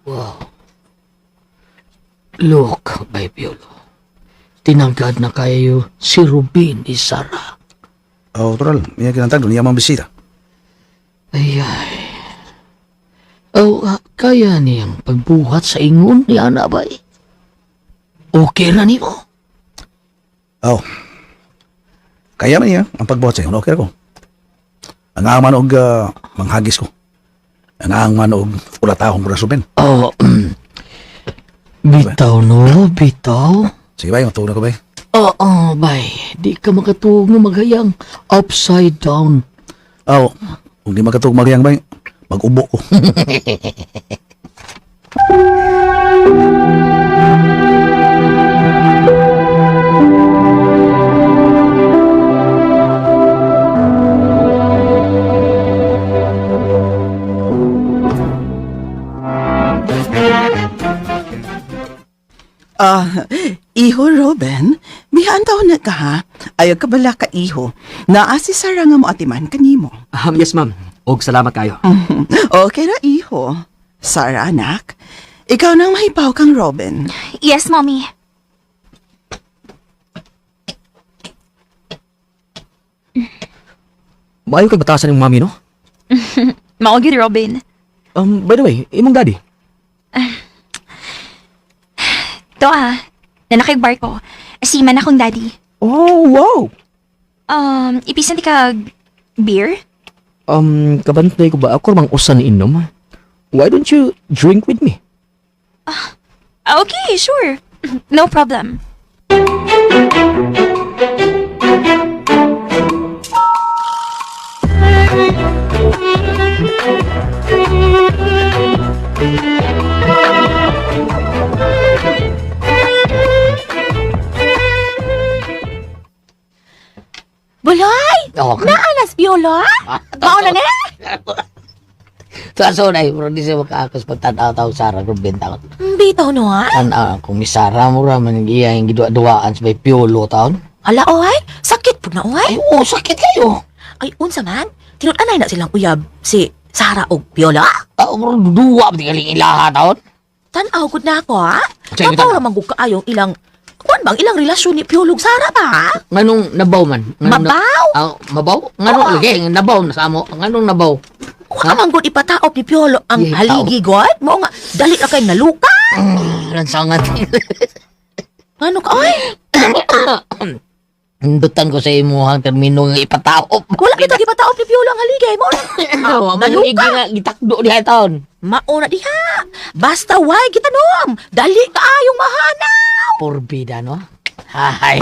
Wow. Look, Bay Piolo. Tinanggad na kayo si Rubin ni Sarah. Oh, total. May kinantag doon. Niya mang bisita. Ayay. Kaya niyang pagbuhat sa ingon ni Ana, bay? Okay na ni mo? Oh. Kaya man niya ang pagbuhat sa'yo. Okay ko. Ang aman og manghagis ko. Ang aman og ulatahong ko na Ruben. Oh, bitaw no, bitaw. Sige ba, matulog na ko ba? Oo, bay. Di ka makatuog na maghayang upside down. Oh, kung di magkatug magyang ba, mag-ubo ko. Iho, Robin, bihantaw na ka ha. Ayaw ka bala ka, iho. Naa si Sarah nga mo atiman kanimo. Yes, ma'am. Og salamat kayo. Okay na, iho. Sarah, anak. Ikaw nang mahipaw kang Robin. Yes, Mommy. Maayo kay batasan ng mami, no? Maugid, Robin. By the way, imong daddy. Ito nanakig barko. Asiman akong daddy. Oh, wow! Ipisan di ka beer? Kabantay ko ba ako mang usan inom? Why don't you drink with me? Okay, sure. No problem. Buloy! Okay. Naalas, Piolo? Mauna na? So, na, bro, di siya makaakas pagtanaw-taw Sarah Rubin. Bitaw no ha? Kung ni Sarah mo raman, iya yung gidwa-duwaan sa may Piolo taon. Ala, oy? Sakit po na, oy? Ay, sakit kayo. Ay, unsa man? Tinutanay na silang uyab si Sarah o Piolo? Bro, duwa, pati kaling ilaha taon. Tanaw gud na ako, ha? Sige, Tataw tanaw. naman gud kaayong ilang... Kuan bang ilang relasyon ni Piolo ug Sarah ba, ha? Nganong nabaw man? Mabaw? Mabaw? Nganong lagi? Nabaw na sa mo? Nganong nabaw? Kuha man gud ipataop ni Piolo ang Yay, haligi god? Mo nga, dali na kay nalukat! Lansangan. Ano ka, oy? Hindutan ko sa imuhang termino nga ipataop. Wala kita gipataop ni Piolo ang haligay mo. Awa, Naluka. manigi nga gitakdo diha taon. Mauna diha. Basta way kita nom. Dali ka ayong mahanaw. Porbida, no? Hay.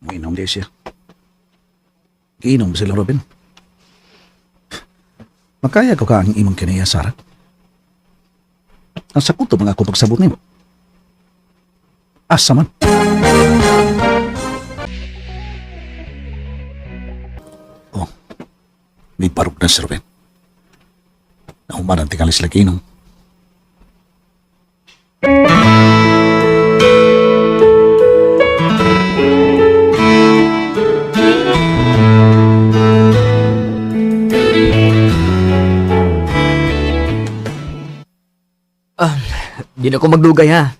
Mainom di siya. Iinom ba sila, Robin? Makaya ko ka ang imong kinaya, Sarah? Ang sakot to mga ako pagsabot nimo. Asa man? Oh, may parok na si Robin. Nahuman ang tingalis lagi inom. Di na ko magdugay ha.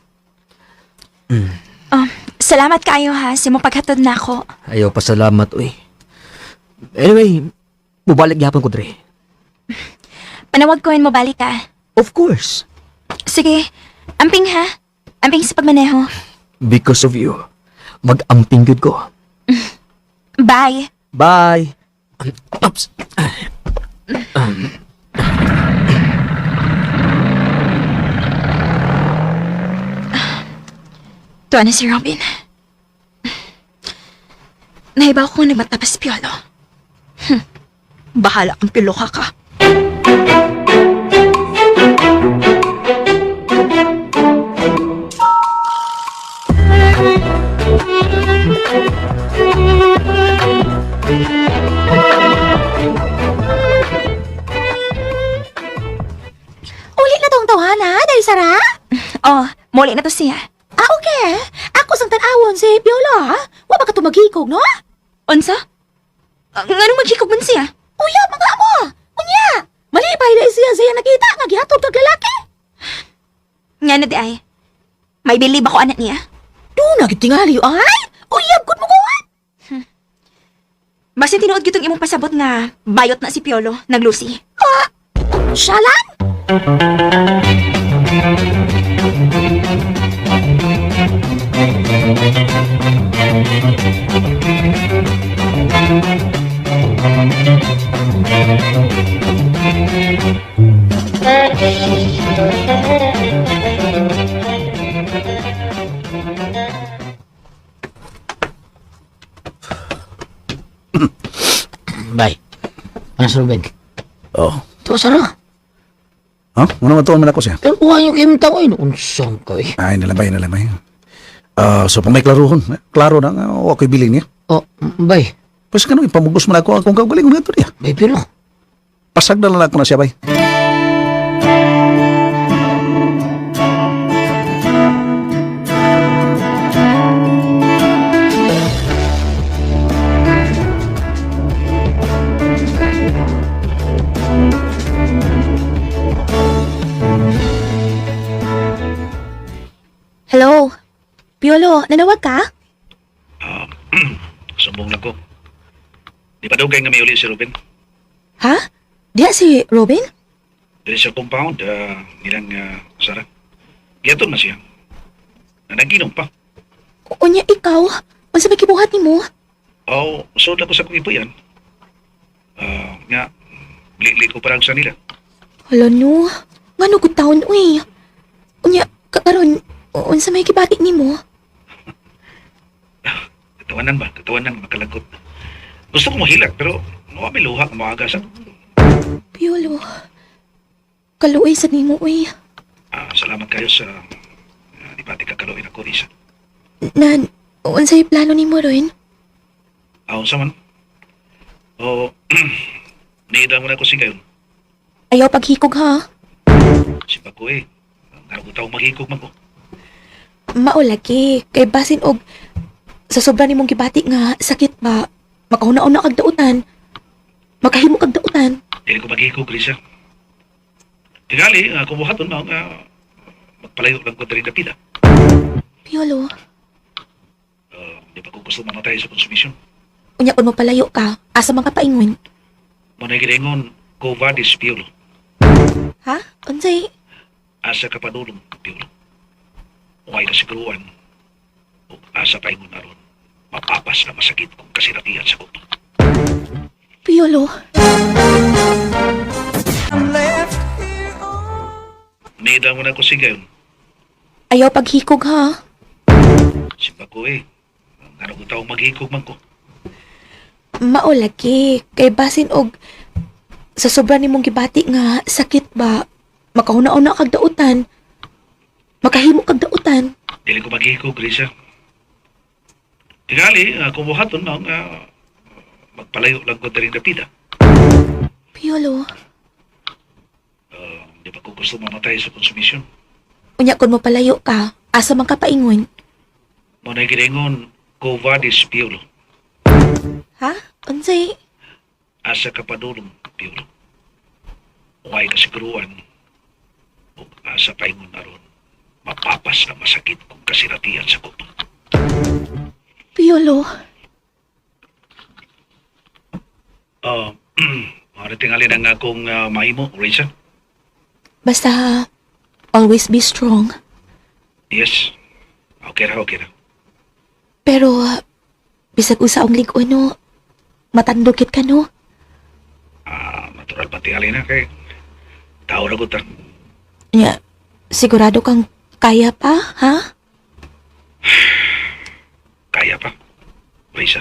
Salamat kayo ha, si mo paghatod na ako. Ayaw pasalamat, uy. Anyway, mubalik yapon ko, Dre. Panawag ko mo balik ka. Of course. Sige, amping ha. Amping sa pagmaneho. Because of you. Mag-amping good ko. Bye. Bye. Oops. Tuwa na si Robin. Nahibaw ko nga nagmatapas si Piolo. Bahala kang piloka ka. Uli na tong tawhana, dahil Sara? Oh, muli na to siya. Ah, okay. Ako sang tanawon si Piolo, ha? Wa ba ka tumagikog, no? Unsa? Anong maghikog man siya? Uya, mga mo! Unya! Malipay na siya nakita nga gihatod kag lalaki. Nga na di ay. May bilib ako anak niya. Doon na gitingali ay! Uyab gud mo kuwan! Basin tinuod gitong imong pasabot nga bayot na si Piolo, naglusi. Shalan? Bye. Ano si Ruben? Oh. Tuwa Sarah. Ha? Muna matuon man ako siya. Pero kuha yung kimta ko yun. Unsang ka eh. Ay, nalamay. So, pang may klarohon. Klaro na nga, ako'y bilin niya. Oh, bye. Pues kano, ipamugos man ako akong kagaling mo ito niya. Bye, Piolo. Pasag na lang ako na siya, bay. Hello? Piolo, nanawag ka? Sumbong lang ko. Di pa daw kayo nga may uli si Ruben. Ha? Diya si Robin? Dili sa compound, nilang Sarah. Giyaton na siya. Nanaginom pa. Unya ikaw? Unsa may kibuhat nimo? Oh, so ko sa kong ipuyan. Nga, bili ko parang sa nila. Hala no. Ngano gud taon uy. Unya karon unsa may kibati nimo? Katawanan, makalagot. Gusto ko mahilag, pero nawa may luha ang maaga sa... Piolo. Kaluoy sa nimo uy. Salamat kayo sa... di pati kakaluin ako, Risa. Nan, unsay plano nimo ron? Sa man. Niida mo na ako si kayo. Ayaw paghikog ha. Si Paco Nagutaw maghikog man ko. Maulagi kay basin og sa sobra nimong gibati nga sakit ba makauna-una kag dautan. Makahimo kag dautan. Dili ko maghikog, Risa. Tingali, kumuhaton na nga magpalayo lang ko diri na pila. Piolo, Di ba ko gusto mamatay sa konsumisyon? unya kun mo palayo ka, asa man ka paingon? Manay giningon, Quo Vadis, Piolo. Ha? Unsay? Asa ka padulong, Piolo. Huwag kasiguruan. O asa pa ingon aron. Mapapas na masakit kung kasiratian sa kuto. Piolo, I'm left here on Nida mo na ko sigayon. ayaw paghikog ha. Si Paco Ano ko taong maghikog man ko. Mao lagi, kay basin og sa sobra nimong gibati nga sakit ba, makahuna-una kag dautan. Makahimo kag dautan. Dili ko maghikog, Risa. Tingali, kung buhaton na nga magpalayo lang ko taring dapida. Piolo, Di ba ko gusto mamatay sa konsumisyon? unya kun mo palayo ka, asa man ka paingon? Manay giningon, Quo Vadis, Piolo. Ha? Unsay? Asa ka padulong, Piolo. Huwag kasiguruan. O asa pa ingon aron. Mapapas na masakit kung kasiratian sa kuto. Piolo, Mga tingali na nga akong mahimo, Risa. basta always be strong. Yes. Okay ra. Pero bisag usa ang lig-on no, matandokit ka no. Natural pa tingali na kay tao na ko ta. Nya, sigurado kang kaya pa, ha? Kaya pa. Risa.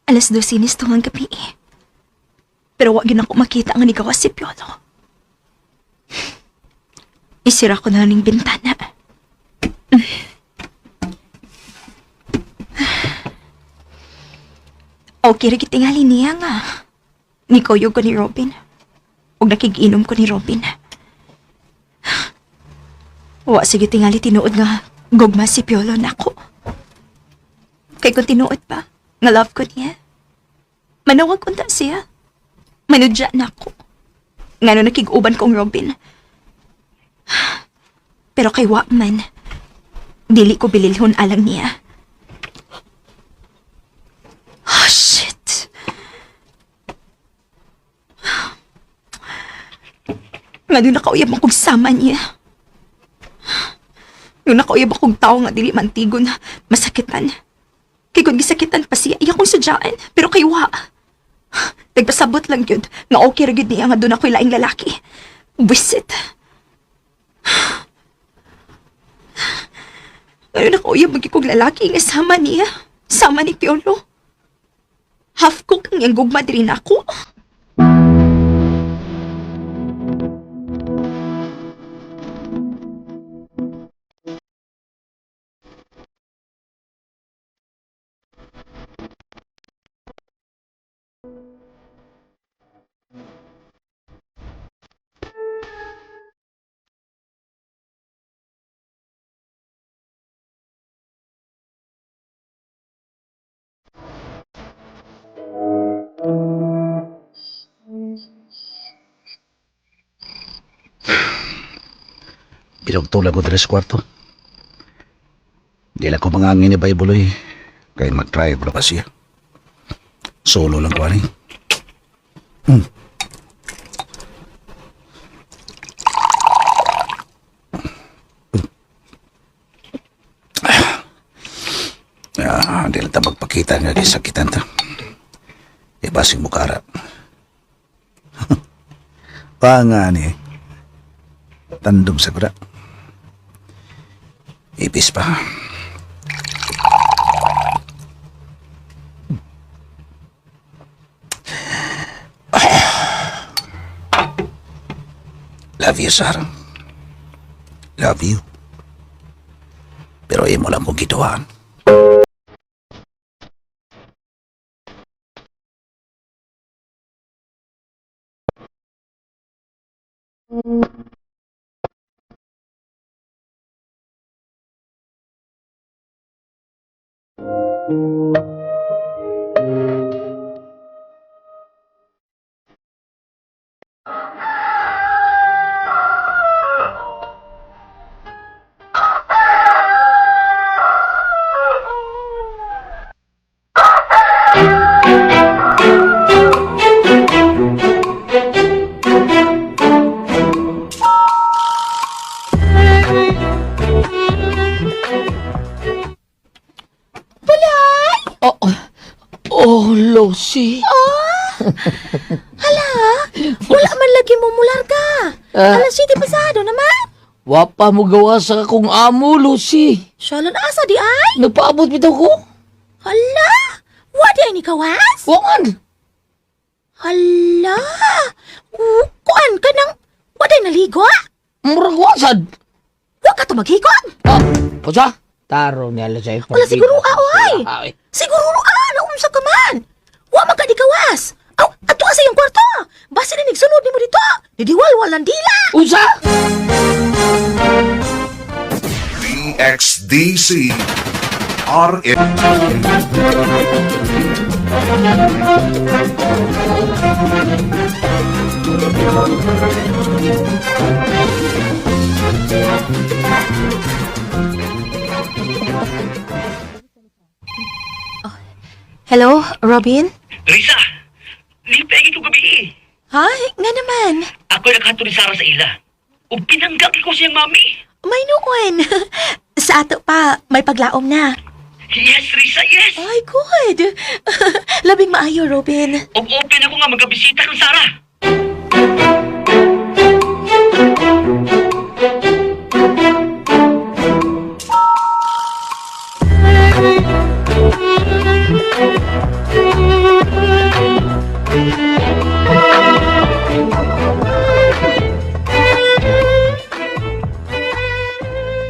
Alas 12 tungang gabi eh. Pero wag yun ako makita nga ni gawas si Piolo. Isira ko na ning bintana. Okay, rin tingali niya nga. Nikoyog ko ni Robin. Huwag nakigiinom ko ni Robin. Wa sige tingali tinuod nga gugma si Piolo na ako. Kay kung tinuod pa, nga love ko niya. Manawag kunta siya. Manudya na ako. Nga no nakiguban kong Robin. Pero kay Wakman, dili ko bililhon alang niya. Oh, shit. Nga doon nakauyab akong sama niya. Yung nakauyab akong tao nga dili mantigon, masakitan. Kay kung gisakitan pa siya, iya kong sudyaan. Pero kay Wa, nagpasabot lang yun, nga okay ra gyud niya nga doon ako'y laing lalaki. Wisit. Ano nakauyab magikong lalaki nga sama niya? Sama ni Piolo? Half cook ang yung gugma din ako? Pinagtulag ko dito sa kwarto. Di lang ko mangangin ni Baybuloy. Kaya mag-try ko na siya. Solo lang ko ani. Di lang ta magpakita nga sakitan ta. Ibasing mo karap. Pangani. Tandem sa kuda. Ipis pa. Love you, Sarah. love you. Pero imo lang kong gituan. Oh, oh, Lucy. Wala man lagi mo mular ka. Ah. Alas 7 pasado naman. Wapa mo gawa sa akong amo, Lucy. Shalon asa di ay? Nagpaabot bitaw ko. Hala! Wadi ay ni kawas? Wangan. Hala! Kuan ka nang... Wadi naligo? Murag wasad. Huwag ka to maghikot. Kusa? Taro niya lang sa'yo. Wala siguro ay. Siguro naumsa ka man. Huwag man ka di kawas. Aw, ato sa iyong kwarto. Basta na nagsunod ni mo dito. Didiwal walang dila. Usa? DXDC RN. Hello, Robin? Risa, lipegi ko gabi. Hay, nga naman. Ako naghato ni Sarah sa ila. Ug pinanggap ko siyang mami. May nuon. Sa ato pa, may paglaom na. Yes, Risa, yes. Ay, good. Labing maayo, Robin. Ug open ako nga magkabisita kang Sarah.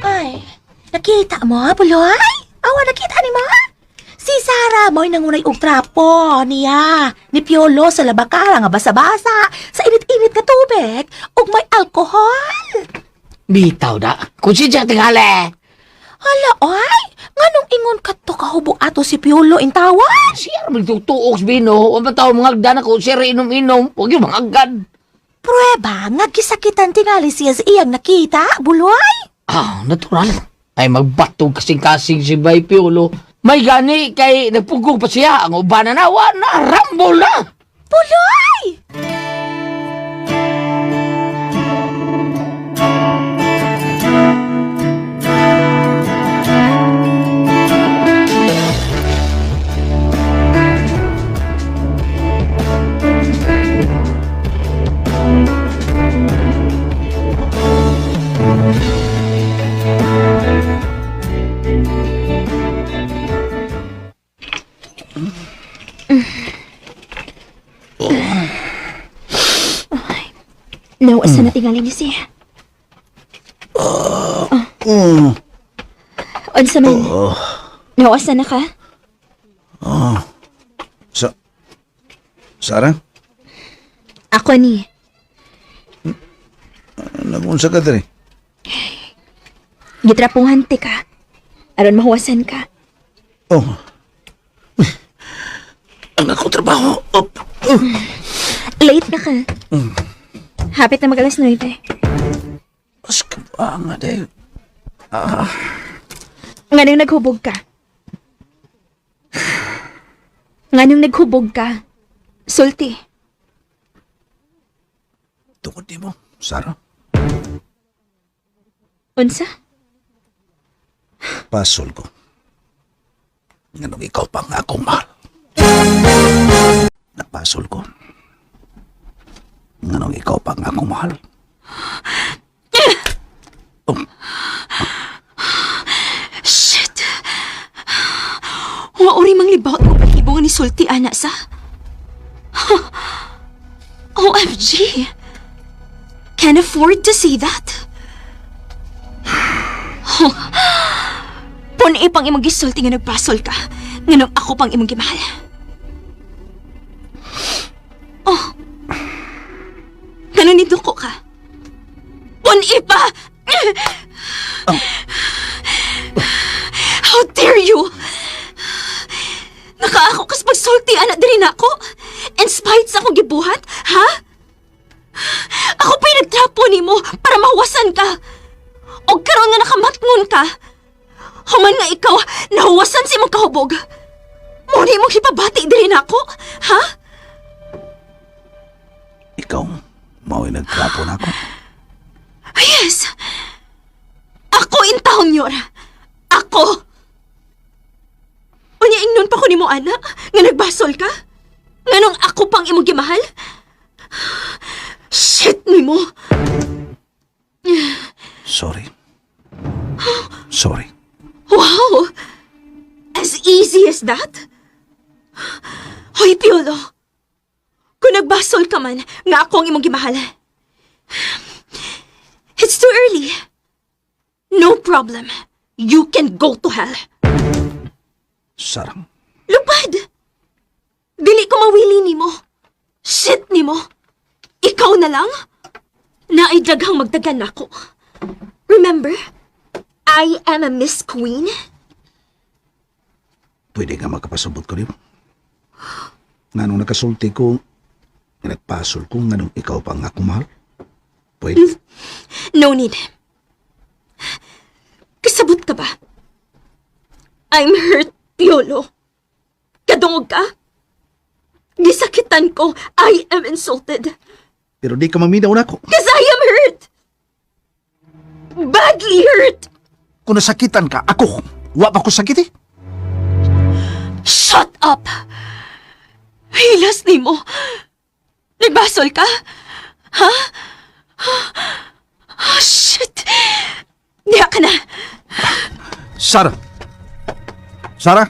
Ay, nakita mo, Buloy? Awa, nakita ni mo? Si Sarah mo'y nangunay og trapo niya. Ni Piolo sa labakara nga basa-basa. Sa init-init ka tubig. Ug may alkohol. Bitaw da. Kung siya tingali. Hala, oy. Nganong ingon ka to kahubo ato si Piolo in tawan? Siya naman tutuok sa bino. Huwag ba tao mga agdan ako. Siya rin inom-inom. Huwag yung mga agad. Prueba, nga gisakitan tingali siya sa iyang nakita, Buloy. Ah, natural. Ay magbatog kasing-kasing si Bay Piolo. May gani kay nagpugong pa siya. Ang uban na na, rambol na. Buloy! Nawasan na tingali niya siya. Unsa man? Nawasan na ka? Sarah? Ako ni. Nagunsa ka diri? Gitrapungan ti ka. Aron mahuwasan ka. Oh. Ang ako trabaho. Late na ka. Hapit na mag-alas 9. Mas ka nga dahil. Nganong naghubog ka? Nganong naghubog ka? Sulti. Tungkol di mo, Sarah. Unsa? Pasol ko. Nga nung ikaw pa nga akong mahal. Napasol ko. Nga nung ikaw pa nga akong mahal. Shit! Wauri mang libawat mo pag-ibungan ni Sulti, anak sa? OMG! Can't afford to see that. Puni pang imong gisulti nga nagpasol ka. Nganong ako pang imong gimahal. Oh. Ganun nito ko ka. Puni pa! How dare you! Nakaako kas pagsulti anak diri nako. In spite sa akong gibuhat, ha? Ako pa'y nagtrapo nimo para mahuwasan ka. O karon nga nakamatngon ka. Human nga ikaw, nahuwasan si mong kahubog. Muna mong hipabati diri nako, ha? Ikaw, mao'y nagtrapo na ako. Yes! Ako intahon yun. Ako! Unya ingnon pa ko ni mo, anak, nga nagbasol ka? Nganong ako pang imong gimahal? Shit ni mo! Sorry. Sorry. Wow! As easy as that? Hoy, Piolo! Kung nagbasol ka man, nga ako ang imong gimahal. It's too early. No problem. You can go to hell. Sarang. Lupad! Dili ko mawili ni mo. Shit ni mo. Ikaw na lang? Naidaghang magdagan ako. Remember, I am a Miss Queen. Pwede nga magkapasabot ko, di ba? Nganong nakasulti ko, nagpasol ko, nganong ikaw pa nga kumahal? Pwede? No need. Kasabot ka ba? I'm hurt, Piolo. Kadungog ka? Gisakitan ko. I am insulted. Pero di ka maminaw na ako. Cause I am hurt. Badly hurt. Kung nasakitan ka, ako, wa pa ko sakit eh. Shut up! Hilas ni mo. Nagbasol ka? Ha? Oh, shit. Diya ka na. Sarah! Sarah!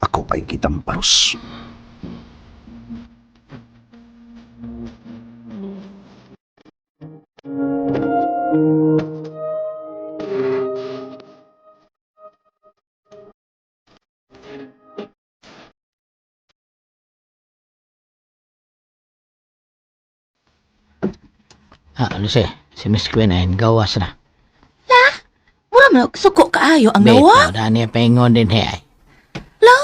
Ako ay kitang paros. Ano si Miss Queen ay gawas na. Mura man og suko kaayo ang Wait, nawa. no, dani paingon din he. Lo.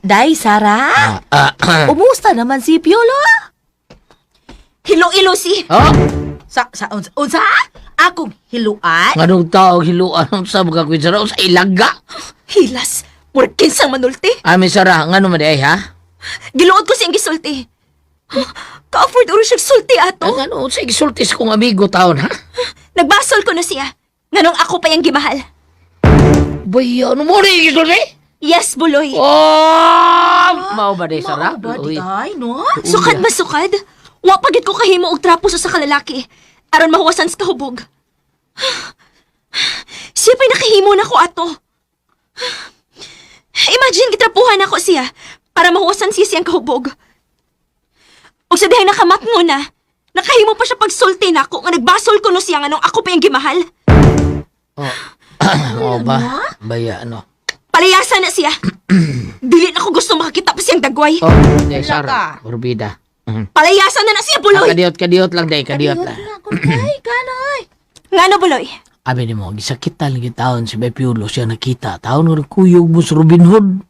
Day, Sara. Umusta naman si Piolo? Hilo-ilo si. Oh, Unsa? Akong hiluan? anong tao hiluan sa mga Queen Sarah sa ilaga? Hilas. Murkin sang manulti. Ami Sarah, ngano man di ay ha? Giluod ko siyang gisulti. Ka-afford uro siyang sulti ato. Ang ano, sa isultis kong amigo taon ha? Nagbasol ko na siya. Nganong ako pa yung gimahal. Boy, ano mo rin isulti? Yes, Buloy. Oh! Mao ba di Sarah? Ba, Uy. day, no? Sukad ba sukad? Wa pagit ko kahimo og trapo sa kalalaki. Aron mahuwasan sa kahubog. Siya pa'y nakahimo na ko ato. Imagine gitrapuhan ako siya para mahuwasan siya siyang kahubog. Og sa dihay nakamatngo na, nakahimo pa siya pagsulti na ako nga nagbasol ko no siya nga nung ako pa yung gimahal. Oh ba? Baya ano? Palayasan na siya. Dili na ko gusto makakita pa siyang dagway. Oh, di Sarah. Burbida. Palayasan na siya, Buloy. Kadiyot lang day, kadiyot lang. Ay, kanoy. Ngano, Buloy? Abi ni mo, gisakitan lagi taon si Bepiulo siya nakita. Taon nga kuyog mo sa Robin Hood.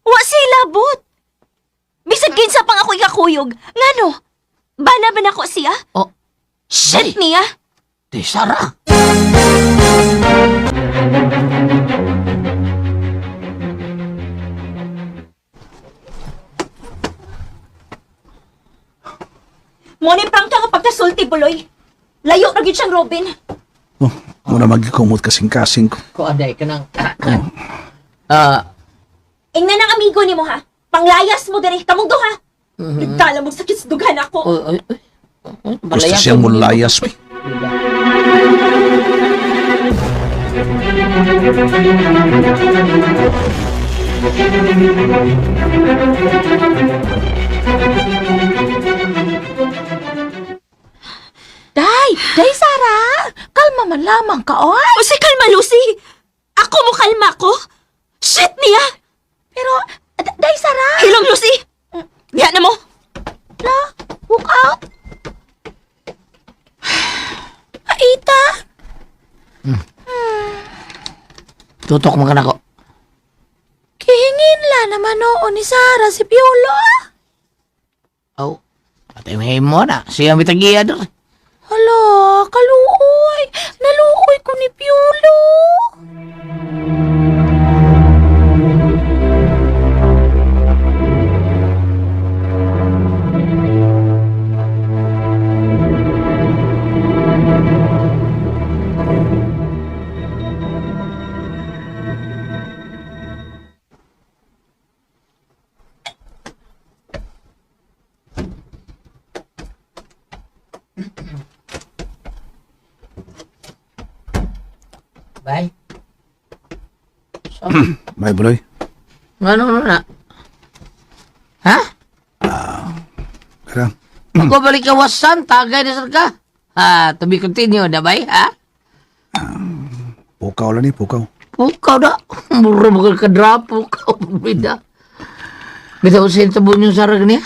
Wa siya labot. Bisag kinsa pang ako ikakuyog. Ngano? Bana ba nako siya? Oh, Shit niya. di Sarah. Muning pang ka nga pagkasulti, Buloy. Layo na gyud siyang Robin. Oh, muna magikumot kasing-kasing ko. Ko aday ka nang... Ingnan ang amigo ni mo, ha? Panglayas mo diri. Kamong duha. Nagdala mong sakit sa dughan ako. Gusto siyang mulayas. Uy. Day, Sarah! Kalma man lamang ka, oy! O si kalma, Lucy! Ako mo kalma ko? Shit niya! Pero, Day, Sarah! Hilong, Lucy! Diyan na mo! La, walk out! Aita! Tutok mo ka na ko. Kihingin la naman noon ni Sarah si Piolo. Oh, patay mo na. Siya mitagiya doon. Hala, kaluoy. Naluoy ko ni Piolo. Bye. So, Bye, Buloy. ano na? Ha? Karang. Ako balik ka wasan, tagay na sir ka. To be continue na ba, ha? Pukaw lang ni, pukaw. Pukaw na. Mura mo ka drop, pukaw. Bida. Bida ko sa intabon yung sarag niya.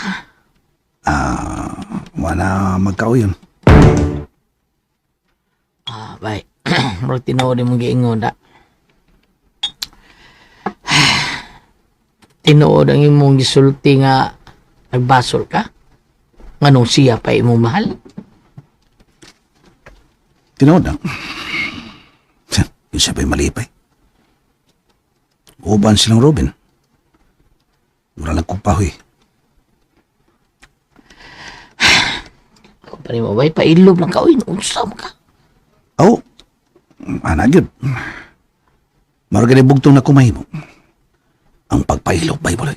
Wala magkao yun. Bye. Mura tinood mong giingon da. Tinood ang imong gisulti nga nagbasol ka? Nganong siya pa imong mahal? Tinood lang. Yung siya pa'y malipay. Uban silang Robin. Mura lang kumpahoy. Kung pa rin mo ba'y pailob lang ka, uy, unsam ka. Oh, anak yun. Maragani bugtong na kumahimo. Ang pagpahilog, bay Buloy.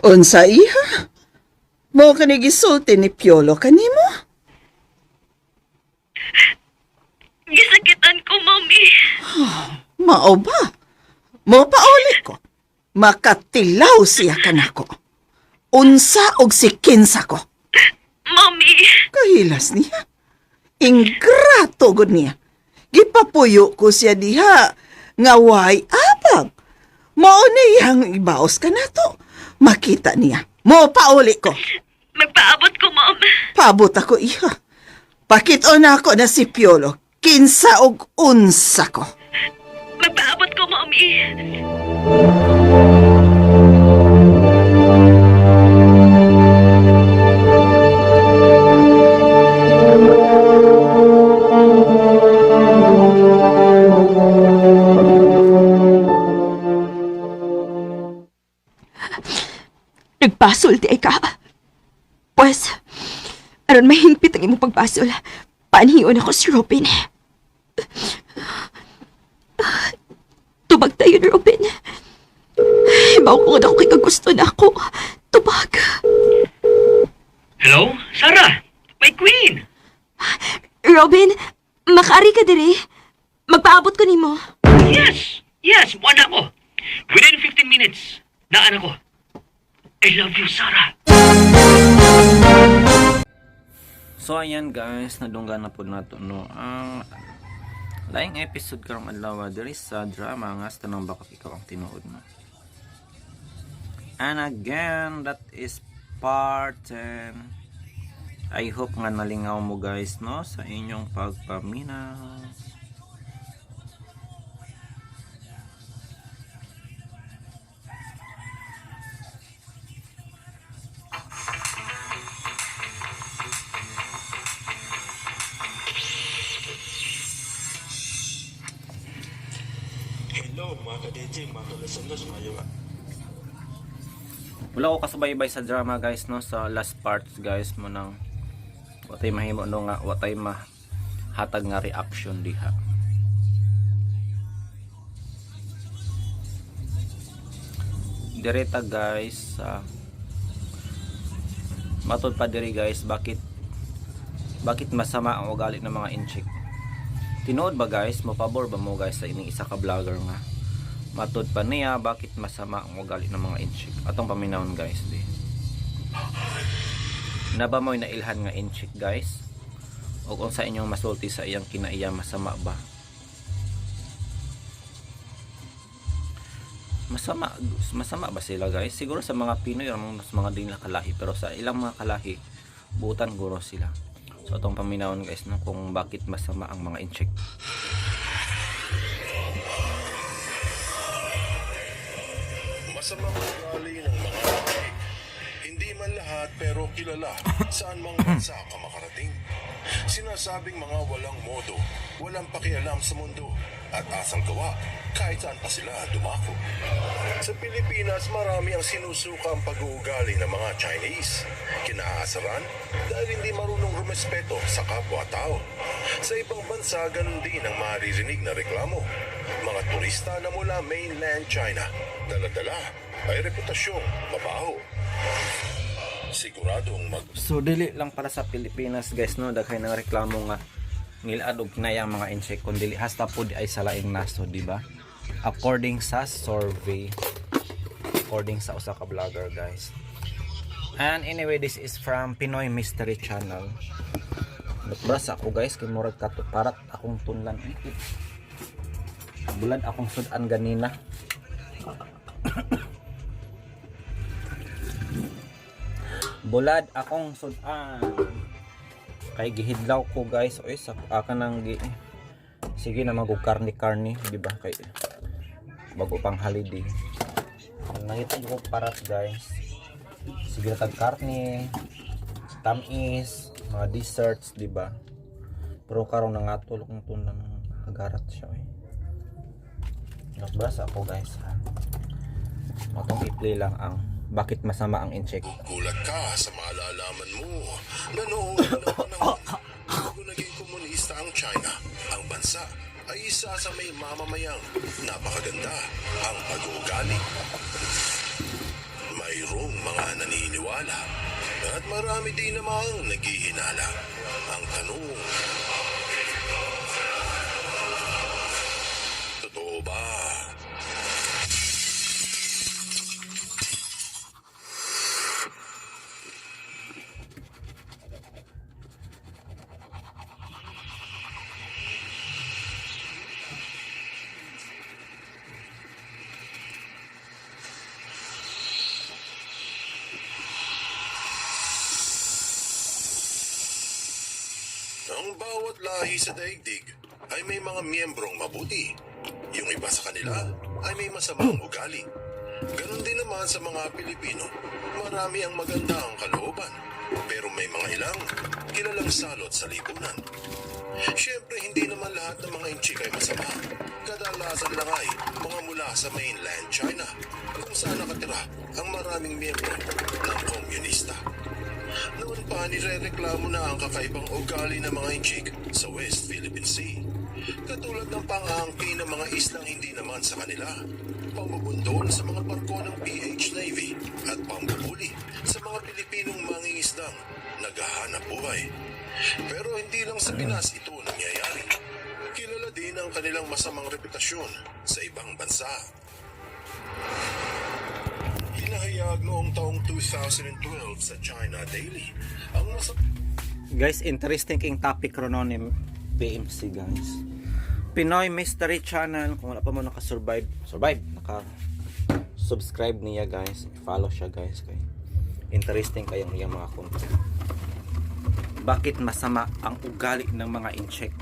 Unsa iha? Mo ka gisulti ni Piolo kanimo? Gisakitan ko, Mami. Mao ba? Mo pauli ko. Makatilaw siya kanako. Unsa og si kinsa ko. Mami. Kahilas niya. Ingrato gud niya. Gipapuyo ko siya diha nga way abag. Mao niyang ibaos ka nato. Makita niya. Mo pauli ko. Magpaabot ko, Mom. Paabot ako iha. Pakit-on ako na si Piolo. Kinsa og unsa ko. Magpaabot ko, Mami. Nagpasol di ay ka. Pues, aron mahingpit ang imong pagpasol. Paaniyon ako si Robin. Tubag tayo ni Robin. Maukod ako kay kagusto na ako. Tubag. Hello? Sarah? My queen! Robin, makaari ka diri. Magpaabot ko nimo. Yes! Yes! Buwan ako! Within 15 minutes, naan ako. I love you, Sarah! So ayan guys, nadunggan na po nato no ang laing episode karong adlaw diri sa drama nga tanong baka ikaw ang tinuod mo. And again, that is part 10. I hope nga nalingaw mo guys no sa inyong pagpaminaw. Hello mga kadets. Wala ko kasubaybay sa drama guys no, sa last parts guys mo nang watay mahimo no nga, watay mahatag nga reaction diha. Direta guys, matod pa diri guys, bakit masama ang ugali ng mga inchik? Tinood ba guys, mapabor ba mo guys sa ining isa ka vlogger nga matod pa niya bakit masama ang ugali ng mga inchik? Atong paminawon guys di. Naba mo'y nailhan nga inchik guys? O kung sa inyong masulti sa iyang kinaiya, masama ba? Masama ba sila guys? Siguro sa mga Pinoy mas mga din na kalahi, pero sa ilang mga kalahi butan guro sila. So atong paminawon guys no, kung bakit masama ang mga inchik. Masamang ugali ng mga inchik. Hindi man lahat pero kilala saan mang bansa ka makarating. Sinasabing mga walang modo, walang pakialam sa mundo, at asal gawa kahit saan pa sila dumako. Sa Pilipinas, marami ang sinusuka ang pag-uugali ng mga Chinese. Kinaasaran dahil hindi marunong rumespeto sa kapwa-tao. Sa ibang bansa, ganun din ang maririnig na reklamo. Mga turista na mula mainland China, dala-dala ay reputasyong mabaho. Siguradong So dili lang para sa Pilipinas guys no, daghay nang reklamo nga ngilad og kinayang mga inchik, kun dili hasta pud ay sa laing naso, di ba? According sa survey, according sa usa ka vlogger guys. And anyway, this is from Pinoy Mystery Channel. Nagbrasa ako guys kay murag parat akong tunlan. Bulad akong sudan ganina. Bulad akong sudan. Kay gihidlaw ko guys. Oy, sa aka nang sige na magug karni, di ba? Kay bago pang holiday. Nangita ko parat guys. Sige na tag karni, tamis, mga desserts, di ba? Pero karon nangatol kung tunan agarat siya eh. Nagbasa ako guys ha. Matong i-play lang ang bakit masama ang inchik. gulat ka sa malalaman mo na noong panahon bago naging komunista ang China, ang bansa ay isa sa may mamamayang napakaganda ang pag-uugali. Mayroong mga naniniwala at marami din namang naghihinala. Ang tanong, totoo ba? Ang bawat lahi sa daigdig ay may mga miyembrong mabuti. Yung iba sa kanila ay may masamang ugali. Ganon din naman sa mga Pilipino. Marami ang magandang kalooban. Pero may mga ilang kilalang salot sa lipunan. Siyempre, hindi naman lahat ng mga inchik ay masama. Kadalasan lang ay mga mula sa mainland China, kung saan nakatira ang maraming miyembro ng komunista. Noon pa nirereklamo na ang kakaibang ugali ng mga inchik sa West Philippine Sea. Katulad ng pang-aangkin ng mga islang hindi naman sa kanila, pambubundol sa mga barko ng PH Navy at pambubuli sa mga Pilipinong mangingisdang naghahanap buhay. Pero hindi lang sa Pinas ito nangyayari. Kilala din ang kanilang masamang reputasyon sa ibang bansa. Hinahayag noong taong 2012 sa China Daily ang Guys, interesting king topic ron ni PMC guys. Pinoy Mystery Channel, kung wala pa mo naka-subscribe niya guys, follow siya guys kay interesting kayong iyang mga content. Bakit masama ang ugali ng mga inchik?